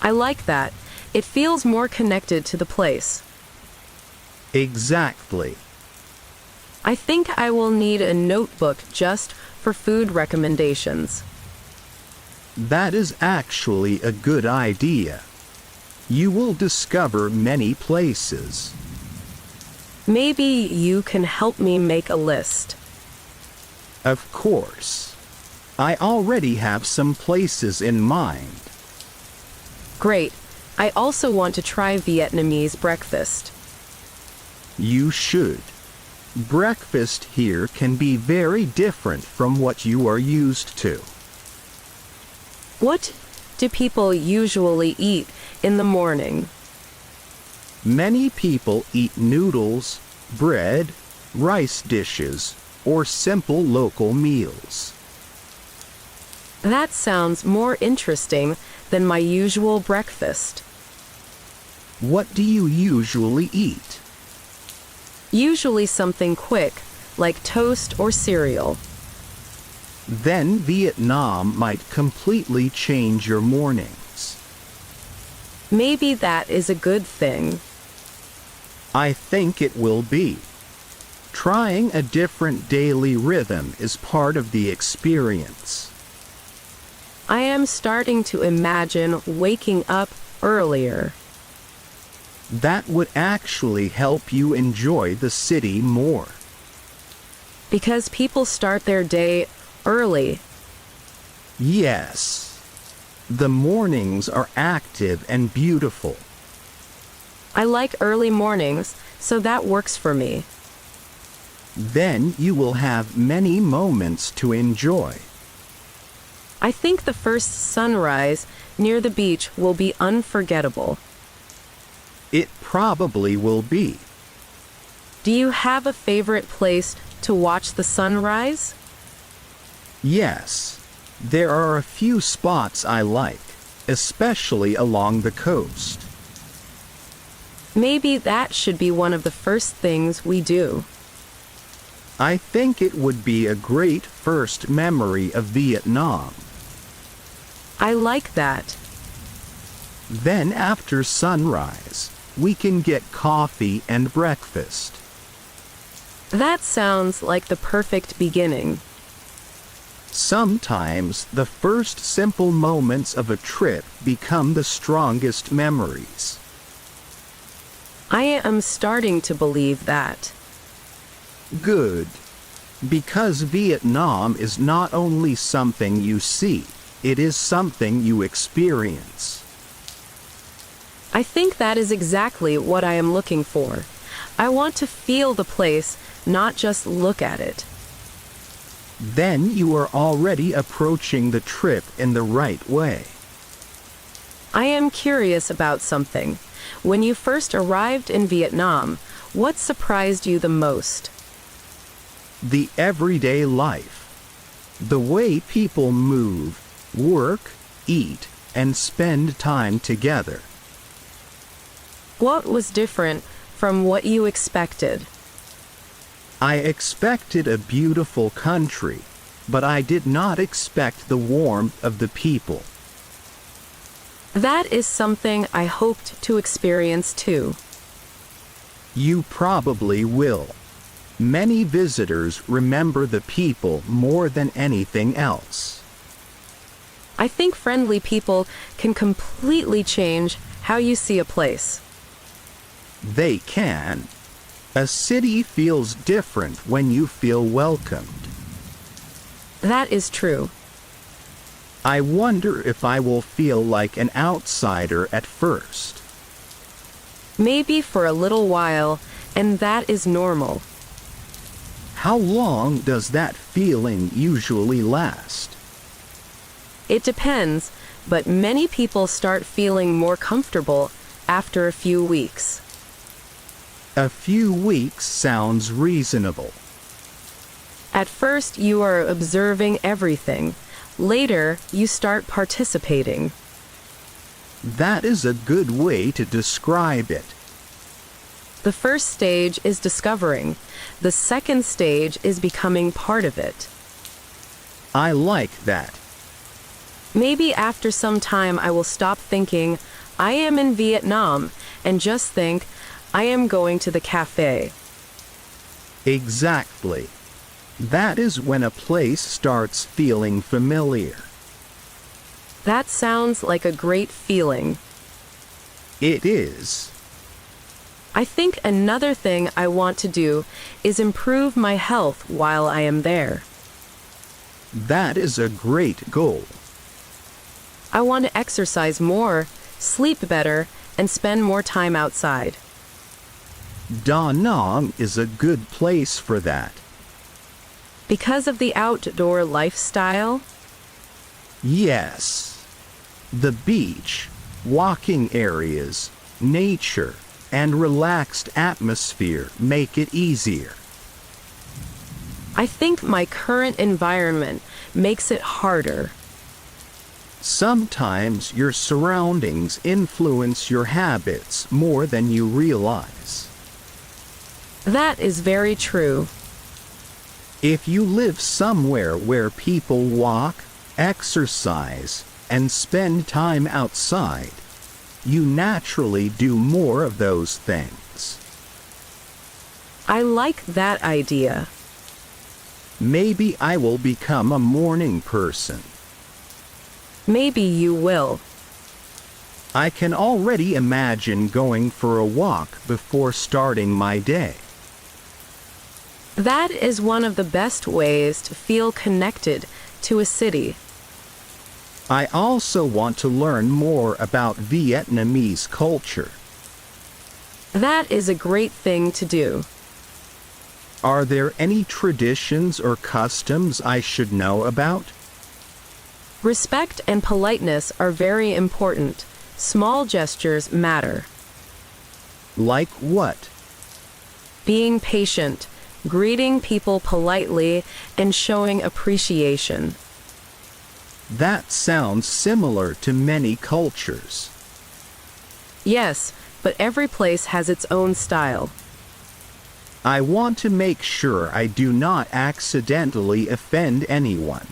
I like that. It feels more connected to the place. Exactly. I think I will need a notebook just for food recommendations. That is actually a good idea. You will discover many places. Maybe you can help me make a list. Of course. I already have some places in mind. Great. I also want to try Vietnamese breakfast. You should. Breakfast here can be very different from what you are used to. What do people usually eat in the morning? Many people eat noodles, bread, rice dishes, or simple local meals. That sounds more interesting than my usual breakfast. What do you usually eat? Usually something quick, like toast or cereal. Then Vietnam might completely change your mornings. Maybe that is a good thing. I think it will be. Trying a different daily rhythm is part of the experience. I am starting to imagine waking up earlier. That would actually help you enjoy the city more. Because people start their day early. Yes. The mornings are active and beautiful. I like early mornings, so that works for me. Then you will have many moments to enjoy. I think the first sunrise near the beach will be unforgettable. It probably will be. Do you have a favorite place to watch the sunrise? Yes, there are a few spots I like, especially along the coast. Maybe that should be one of the first things we do. I think it would be a great first memory of Vietnam. I like that. Then after sunrise, we can get coffee and breakfast. That sounds like the perfect beginning. Sometimes the first simple moments of a trip become the strongest memories. I am starting to believe that. Good. Because Vietnam is not only something you see, it is something you experience. I think that is exactly what I am looking for. I want to feel the place, not just look at it. Then you are already approaching the trip in the right way. I am curious about something. When you first arrived in Vietnam, what surprised you the most? The everyday life. The way people move, work, eat, and spend time together. What was different from what you expected? I expected a beautiful country, but I did not expect the warmth of the people. That is something I hoped to experience too. You probably will. Many visitors remember the people more than anything else. I think friendly people can completely change how you see a place. They can. A city feels different when you feel welcomed. That is true. I wonder if I will feel like an outsider at first. Maybe for a little while, and that is normal. How long does that feeling usually last? It depends, but many people start feeling more comfortable after a few weeks. A few weeks sounds reasonable. At first, you are observing everything. Later, you start participating. That is a good way to describe it. The first stage is discovering. The second stage is becoming part of it. I like that. Maybe after some time I will stop thinking, I am in Vietnam, and just think, I am going to the cafe. Exactly. That is when a place starts feeling familiar. That sounds like a great feeling. It is. I think another thing I want to do is improve my health while I am there. That is a great goal. I want to exercise more, sleep better, and spend more time outside. Da Nang is a good place for that. Because of the outdoor lifestyle? Yes. The beach, walking areas, nature, and relaxed atmosphere make it easier. I think my current environment makes it harder. Sometimes your surroundings influence your habits more than you realize. That is very true. If you live somewhere where people walk, exercise, and spend time outside, you naturally do more of those things. I like that idea. Maybe I will become a morning person. Maybe you will. I can already imagine going for a walk before starting my day. That is one of the best ways to feel connected to a city. I also want to learn more about Vietnamese culture. That is a great thing to do. Are there any traditions or customs I should know about? Respect and politeness are very important. Small gestures matter. Like what? Being patient, greeting people politely, and showing appreciation. That sounds similar to many cultures. Yes, but every place has its own style. I want to make sure I do not accidentally offend anyone.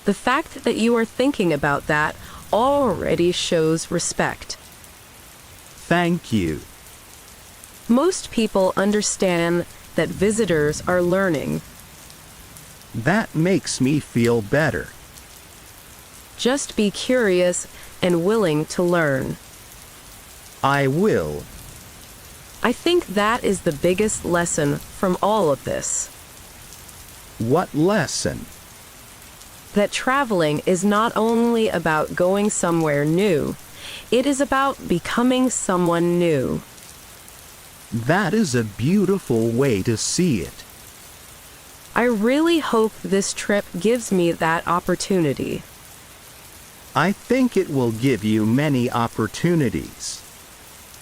The fact that you are thinking about that already shows respect. Thank you. Most people understand that visitors are learning. That makes me feel better. Just be curious and willing to learn. I will. I think that is the biggest lesson from all of this. What lesson? That traveling is not only about going somewhere new, it is about becoming someone new. That is a beautiful way to see it. I really hope this trip gives me that opportunity. I think it will give you many opportunities.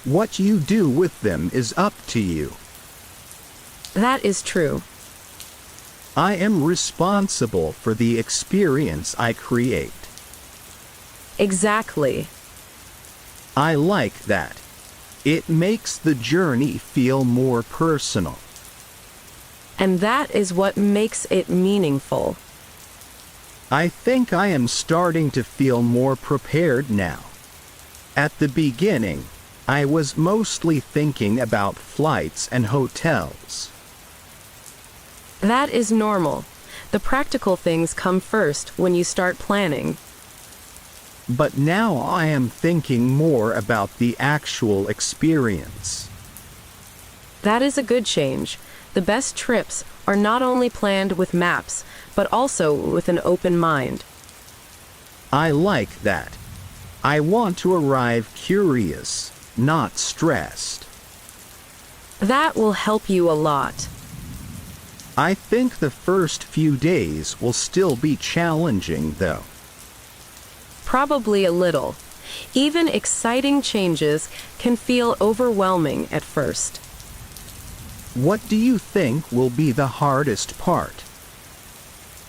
What you do with them is up to you. That is true. I am responsible for the experience I create. Exactly. I like that. It makes the journey feel more personal. And that is what makes it meaningful. I think I am starting to feel more prepared now. At the beginning, I was mostly thinking about flights and hotels. That is normal. The practical things come first when you start planning. But now I am thinking more about the actual experience. That is a good change. The best trips are not only planned with maps, but also with an open mind. I like that. I want to arrive curious, not stressed. That will help you a lot. I think the first few days will still be challenging, though. Probably a little. Even exciting changes can feel overwhelming at first. What do you think will be the hardest part?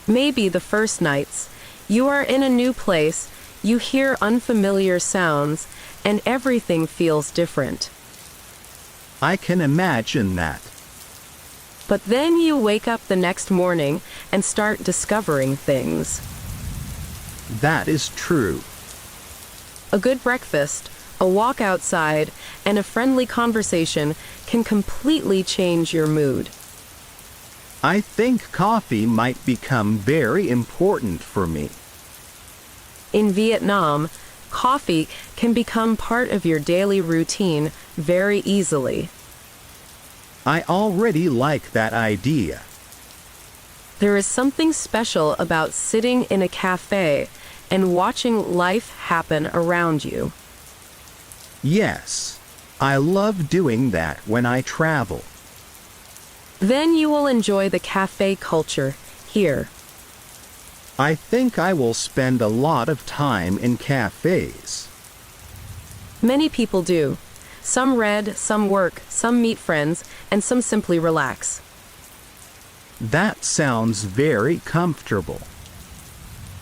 Maybe the first nights. You are in a new place, you hear unfamiliar sounds, and everything feels different. I can imagine that. But then you wake up the next morning and start discovering things. That is true. A good breakfast, a walk outside, and a friendly conversation can completely change your mood. I think coffee might become very important for me. In Vietnam, coffee can become part of your daily routine very easily. I already like that idea. There is something special about sitting in a cafe and watching life happen around you. Yes, I love doing that when I travel. Then you will enjoy the cafe culture here. I think I will spend a lot of time in cafes. Many people do. Some read, some work, some meet friends, and some simply relax. That sounds very comfortable.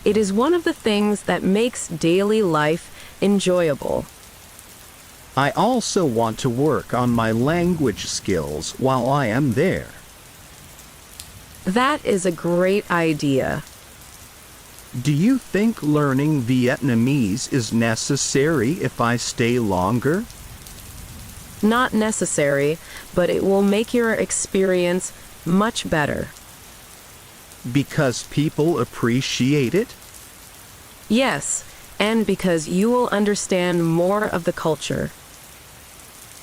It is one of the things that makes daily life enjoyable. I also want to work on my language skills while I am there. That is a great idea. Do you think learning Vietnamese is necessary if I stay longer? Not necessary, but it will make your experience much better. Because people appreciate it? Yes, and because you will understand more of the culture.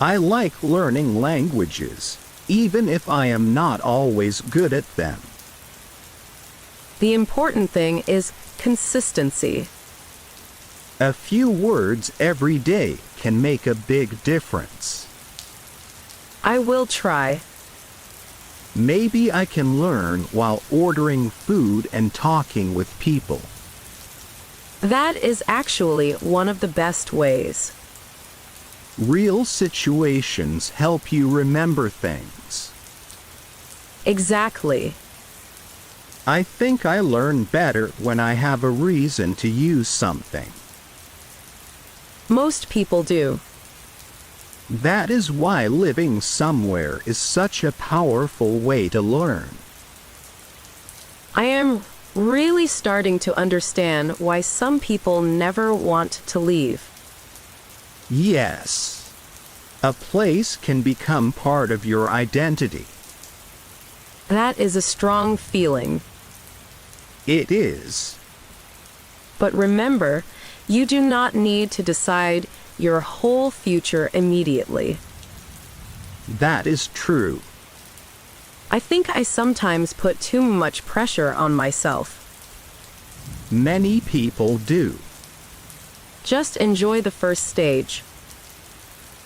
I like learning languages, even if I am not always good at them. The important thing is consistency. A few words every day can make a big difference. I will try. Maybe I can learn while ordering food and talking with people. That is actually one of the best ways. Real situations help you remember things. Exactly. I think I learn better when I have a reason to use something. Most people do. That is why living somewhere is such a powerful way to learn. I am really starting to understand why some people never want to leave. Yes. A place can become part of your identity. That is a strong feeling. It is. But remember, you do not need to decide your whole future immediately. That is true. I think I sometimes put too much pressure on myself. Many people do. Just enjoy the first stage.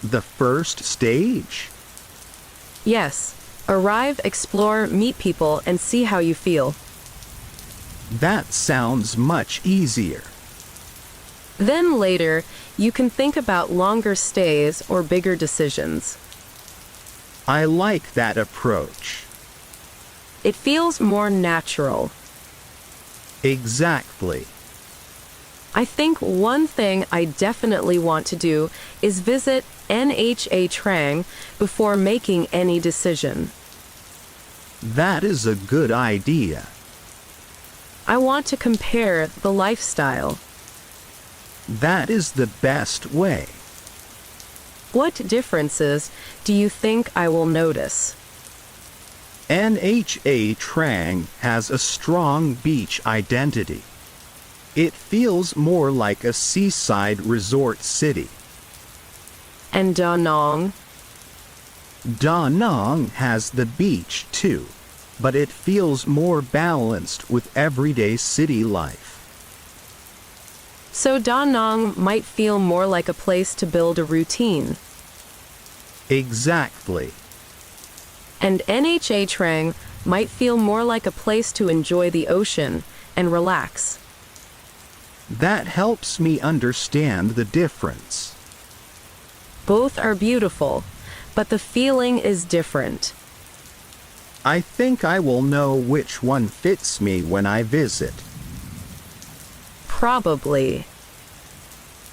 The first stage? Yes, arrive, explore, meet people, and see how you feel. That sounds much easier. Then later, you can think about longer stays or bigger decisions. I like that approach. It feels more natural. Exactly. I think one thing I definitely want to do is visit NHA Trang before making any decision. That is a good idea. I want to compare the lifestyle. That is the best way. What differences do you think I will notice? NHA Trang has a strong beach identity. It feels more like a seaside resort city. And Da Nang? Da Nang has the beach too, but it feels more balanced with everyday city life. So Da Nang might feel more like a place to build a routine. Exactly. And NHA Trang might feel more like a place to enjoy the ocean and relax. That helps me understand the difference. Both are beautiful, but the feeling is different. I think I will know which one fits me when I visit. Probably.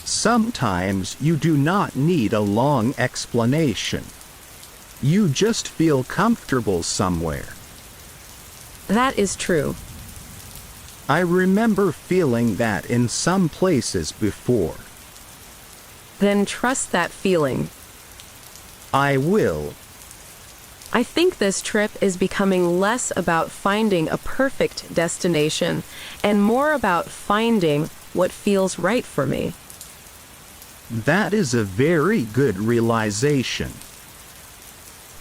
Sometimes you do not need a long explanation. You just feel comfortable somewhere. That is true. I remember feeling that in some places before. Then trust that feeling. I will. I think this trip is becoming less about finding a perfect destination and more about finding what feels right for me. That is a very good realization.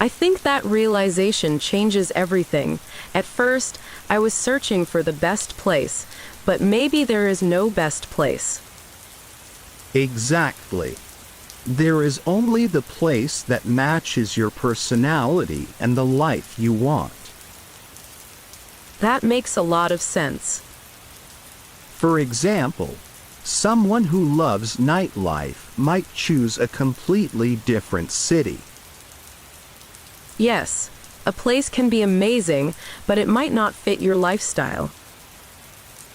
I think that realization changes everything. At first, I was searching for the best place, but maybe there is no best place. Exactly. There is only the place that matches your personality and the life you want. That makes a lot of sense. For example, someone who loves nightlife might choose a completely different city. Yes, a place can be amazing, but it might not fit your lifestyle.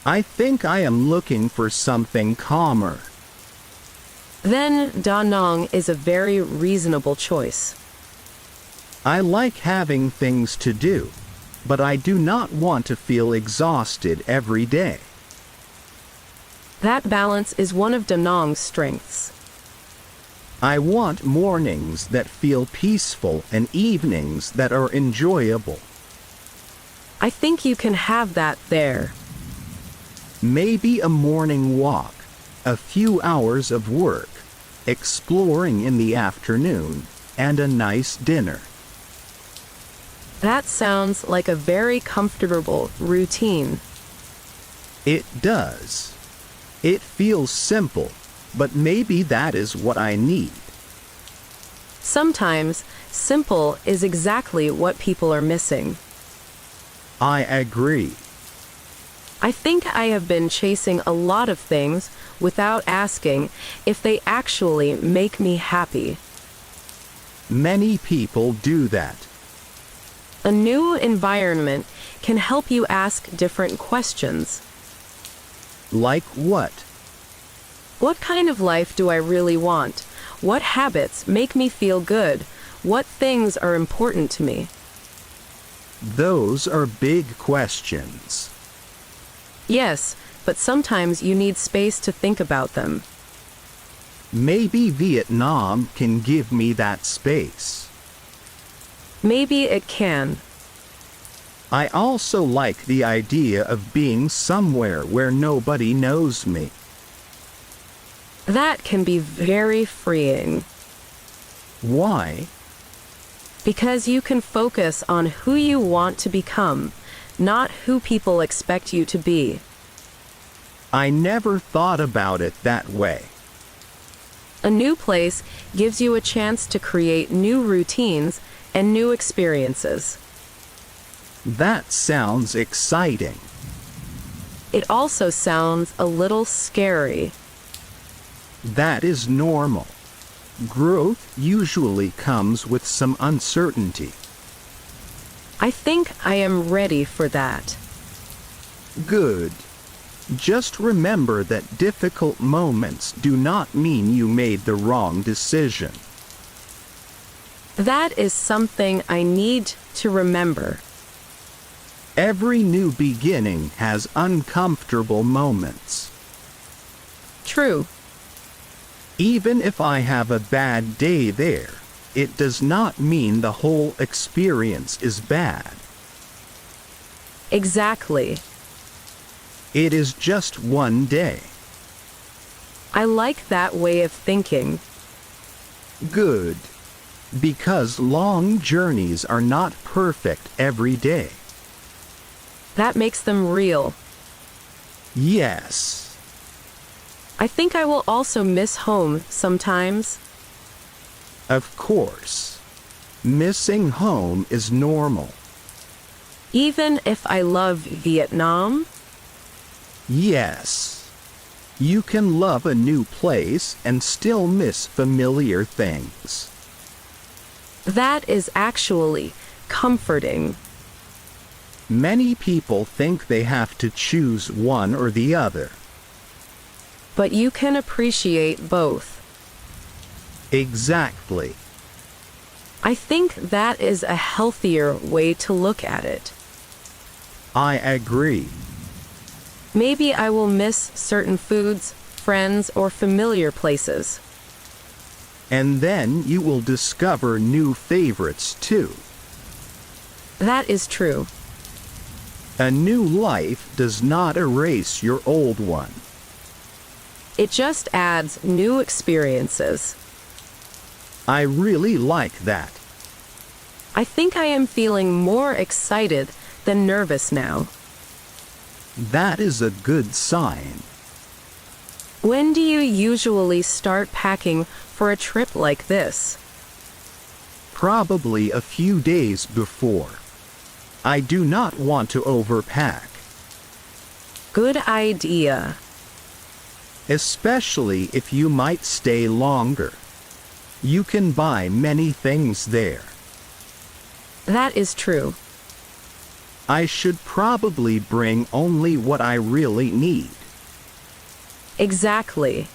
I think I am looking for something calmer. Then Da Nang is a very reasonable choice. I like having things to do, but I do not want to feel exhausted every day. That balance is one of Da Nang's strengths. I want mornings that feel peaceful and evenings that are enjoyable. I think you can have that there. Maybe a morning walk, a few hours of work, exploring in the afternoon, and a nice dinner. That sounds like a very comfortable routine. It does. It feels simple, but maybe that is what I need. Sometimes, simple is exactly what people are missing. I agree. I think I have been chasing a lot of things without asking if they actually make me happy. Many people do that. A new environment can help you ask different questions. Like what? What kind of life do I really want? What habits make me feel good? What things are important to me? Those are big questions. Yes, but sometimes you need space to think about them. Maybe Vietnam can give me that space. Maybe it can. I also like the idea of being somewhere where nobody knows me. That can be very freeing. Why? Because you can focus on who you want to become, not who people expect you to be. I never thought about it that way. A new place gives you a chance to create new routines and new experiences. That sounds exciting. It also sounds a little scary. That is normal. Growth usually comes with some uncertainty. I think I am ready for that. Good. Just remember that difficult moments do not mean you made the wrong decision. That is something I need to remember. Every new beginning has uncomfortable moments. True. Even if I have a bad day there, it does not mean the whole experience is bad. Exactly. It is just one day. I like that way of thinking. Good. Because long journeys are not perfect every day. That makes them real. Yes. I think I will also miss home sometimes. Of course. Missing home is normal. Even if I love Vietnam? Yes. You can love a new place and still miss familiar things. That is actually comforting. Many people think they have to choose one or the other. But you can appreciate both. Exactly. I think that is a healthier way to look at it. I agree. Maybe I will miss certain foods, friends, or familiar places. And then you will discover new favorites too. That is true. A new life does not erase your old one. It just adds new experiences. I really like that. I think I am feeling more excited than nervous now. That is a good sign. When do you usually start packing for a trip like this? Probably a few days before. I do not want to overpack. Good idea. Especially if you might stay longer. You can buy many things there. That is true. I should probably bring only what I really need. Exactly.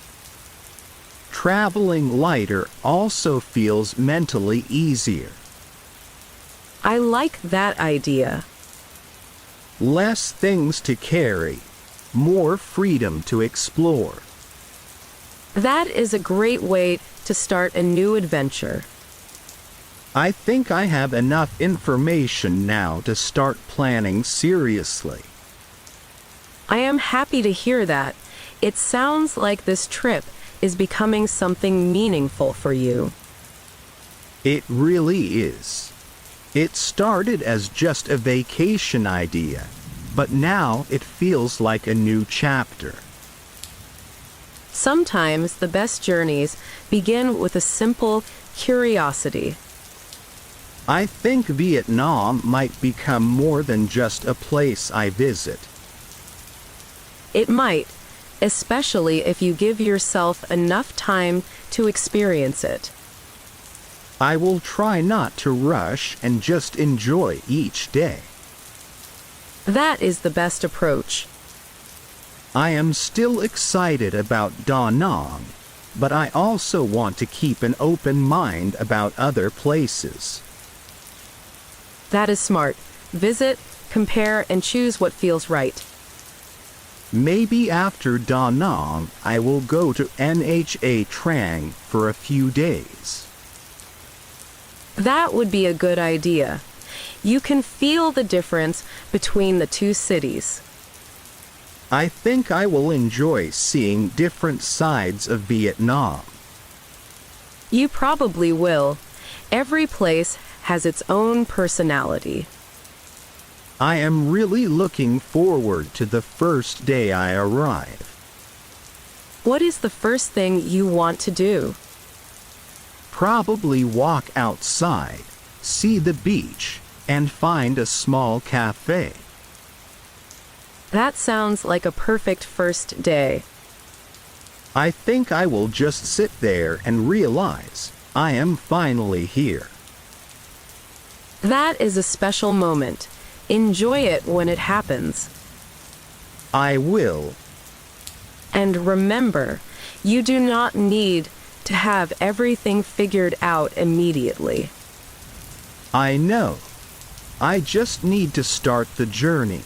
Traveling lighter also feels mentally easier. I like that idea. Less things to carry, more freedom to explore. That is a great way to start a new adventure. I think I have enough information now to start planning seriously. I am happy to hear that. It sounds like this trip is becoming something meaningful for you. It really is. It started as just a vacation idea, but now it feels like a new chapter. Sometimes the best journeys begin with a simple curiosity. I think Vietnam might become more than just a place I visit. It might, especially if you give yourself enough time to experience it. I will try not to rush and just enjoy each day. That is the best approach. I am still excited about Da Nang, but I also want to keep an open mind about other places. That is smart. Visit, compare, and choose what feels right. Maybe after Da Nang, I will go to Nha Trang for a few days. That would be a good idea. You can feel the difference between the two cities. I think I will enjoy seeing different sides of Vietnam. You probably will. Every place has its own personality. I am really looking forward to the first day I arrive. What is the first thing you want to do? Probably walk outside, see the beach, and find a small cafe. That sounds like a perfect first day. I think I will just sit there and realize I am finally here. That is a special moment. Enjoy it when it happens. I will. And remember, you do not need to have everything figured out immediately. I know. I just need to start the journey.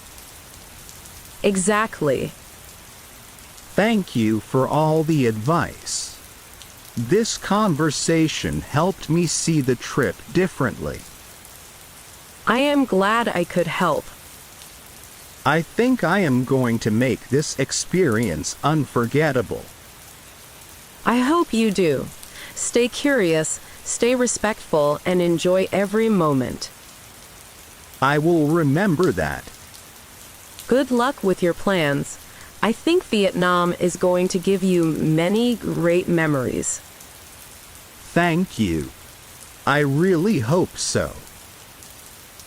Exactly. Thank you for all the advice. This conversation helped me see the trip differently. I am glad I could help. I think I am going to make this experience unforgettable. I hope you do. Stay curious, stay respectful, and enjoy every moment. I will remember that. Good luck with your plans. I think Vietnam is going to give you many great memories. Thank you. I really hope so.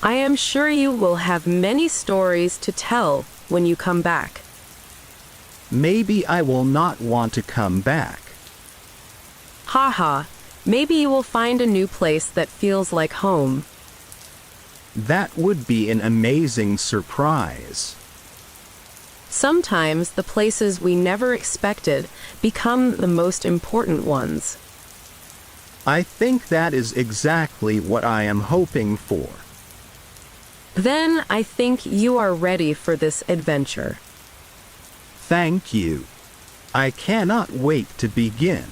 I am sure you will have many stories to tell when you come back. Maybe I will not want to come back. Haha, maybe you will find a new place that feels like home. That would be an amazing surprise. Sometimes the places we never expected become the most important ones. I think that is exactly what I am hoping for. Then I think you are ready for this adventure. Thank you. I cannot wait to begin.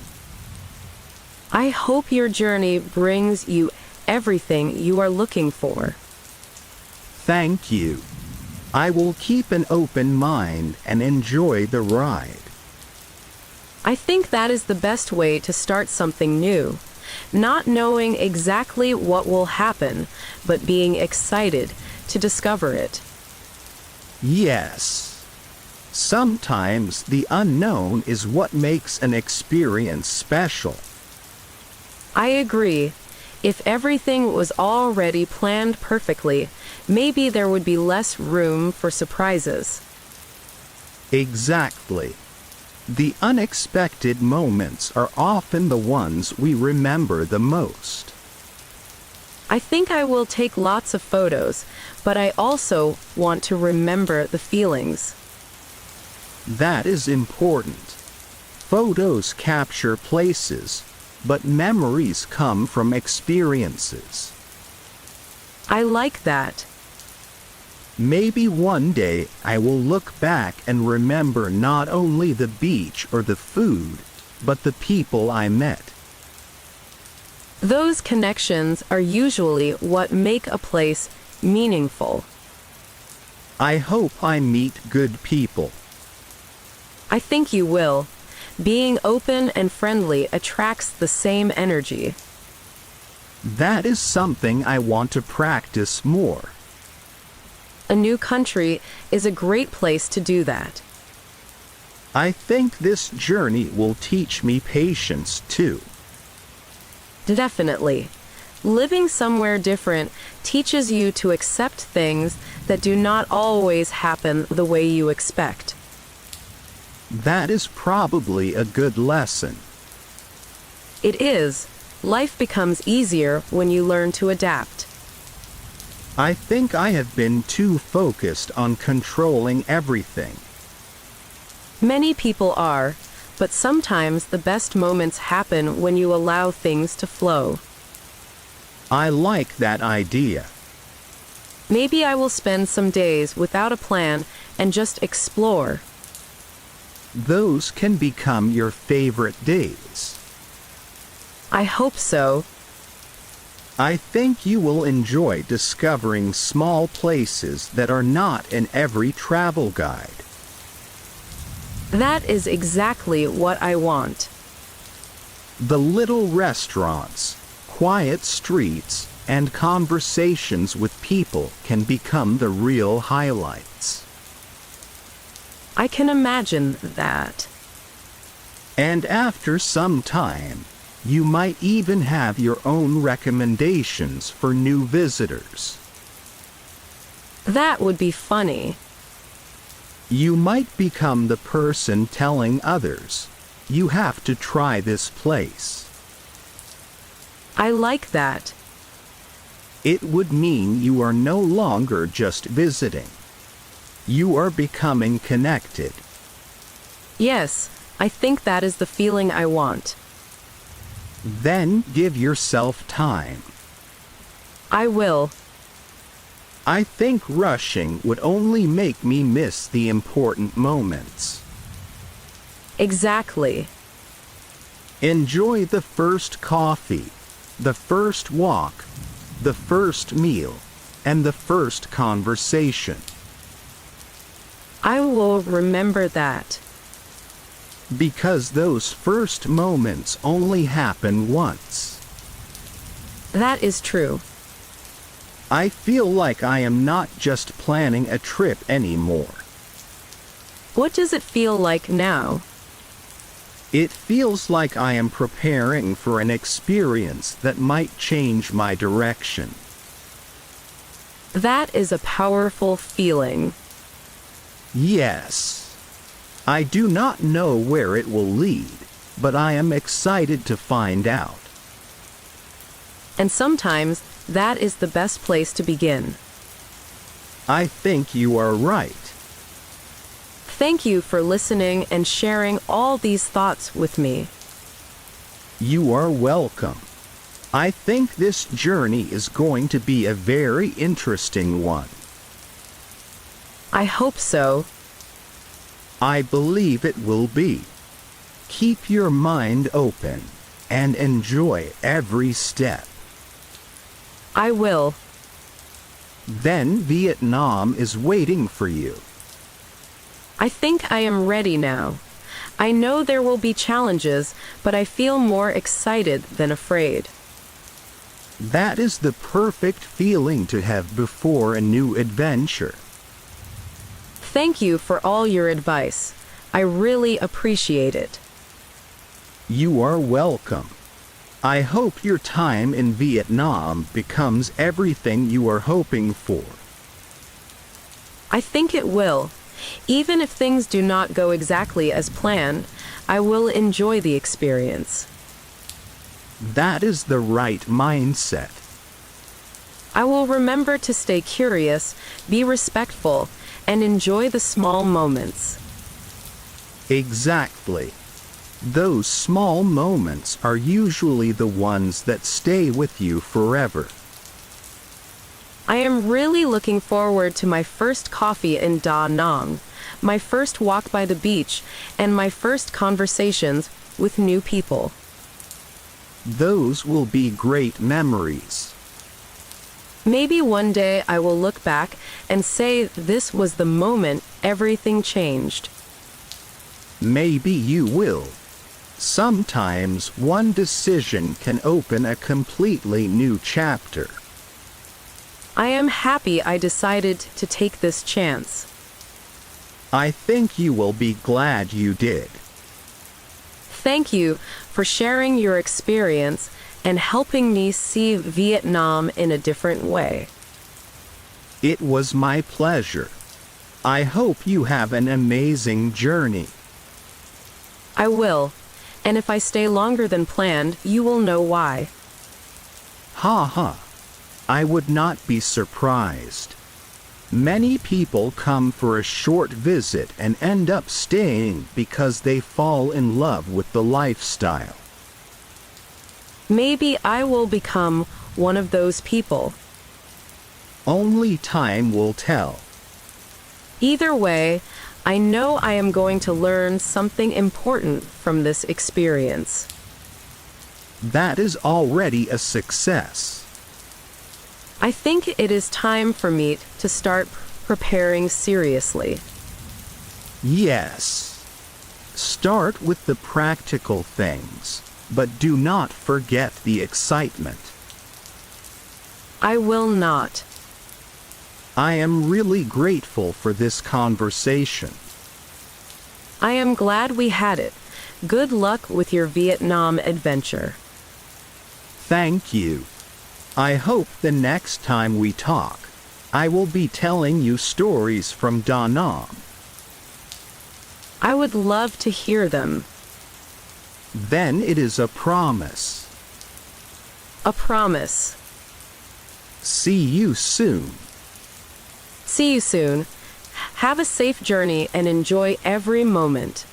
I hope your journey brings you everything you are looking for. Thank you. I will keep an open mind and enjoy the ride. I think that is the best way to start something new. Not knowing exactly what will happen, but being excited to discover it. Yes. Sometimes the unknown is what makes an experience special. I agree. If everything was already planned perfectly, maybe there would be less room for surprises. Exactly. The unexpected moments are often the ones we remember the most. I think I will take lots of photos, but I also want to remember the feelings. That is important. Photos capture places, but memories come from experiences. I like that. Maybe one day I will look back and remember not only the beach or the food, but the people I met. Those connections are usually what make a place meaningful. I hope I meet good people. I think you will. Being open and friendly attracts the same energy. That is something I want to practice more. A new country is a great place to do that. I think this journey will teach me patience too. Definitely. Living somewhere different teaches you to accept things that do not always happen the way you expect. That is probably a good lesson. It is. Life becomes easier when you learn to adapt. I think I have been too focused on controlling everything. Many people are, but sometimes the best moments happen when you allow things to flow. I like that idea. Maybe I will spend some days without a plan and just explore. Those can become your favorite days. I hope so. I think you will enjoy discovering small places that are not in every travel guide. That is exactly what I want. The little restaurants, quiet streets, and conversations with people can become the real highlights. I can imagine that. And after some time, you might even have your own recommendations for new visitors. That would be funny. You might become the person telling others, "You have to try this place." I like that. It would mean you are no longer just visiting. You are becoming connected. Yes, I think that is the feeling I want. Then give yourself time. I will. I think rushing would only make me miss the important moments. Exactly. Enjoy the first coffee, the first walk, the first meal, and the first conversation. I will remember that. Because those first moments only happen once. That is true. I feel like I am not just planning a trip anymore. What does it feel like now? It feels like I am preparing for an experience that might change my direction. That is a powerful feeling. Yes. I do not know where it will lead, but I am excited to find out. And sometimes that is the best place to begin. I think you are right. Thank you for listening and sharing all these thoughts with me. You are welcome. I think this journey is going to be a very interesting one. I hope so. I believe it will be. Keep your mind open and enjoy every step. I will. Then Vietnam is waiting for you. I think I am ready now. I know there will be challenges, but I feel more excited than afraid. That is the perfect feeling to have before a new adventure. Thank you for all your advice. I really appreciate it. You are welcome. I hope your time in Vietnam becomes everything you are hoping for. I think it will. Even if things do not go exactly as planned, I will enjoy the experience. That is the right mindset. I will remember to stay curious, be respectful, and enjoy the small moments. Exactly. Those small moments are usually the ones that stay with you forever. I am really looking forward to my first coffee in Da Nang, my first walk by the beach, and my first conversations with new people. Those will be great memories. Maybe one day I will look back and say this was the moment everything changed. Maybe you will. Sometimes one decision can open a completely new chapter. I am happy I decided to take this chance. I think you will be glad you did. Thank you for sharing your experience and helping me see Vietnam in a different way. It was my pleasure. I hope you have an amazing journey. I will, and if I stay longer than planned, you will know why. Ha ha. I would not be surprised. Many people come for a short visit and end up staying because they fall in love with the lifestyle. Maybe I will become one of those people. Only time will tell. Either way, I know I am going to learn something important from this experience. That is already a success. I think it is time for me to start preparing seriously. Yes. Start with the practical things, but do not forget the excitement. I will not. I am really grateful for this conversation. I am glad we had it. Good luck with your Vietnam adventure. Thank you. I hope the next time we talk, I will be telling you stories from Da Nang. I would love to hear them. Then it is a promise. A promise. See you soon. See you soon. Have a safe journey and enjoy every moment.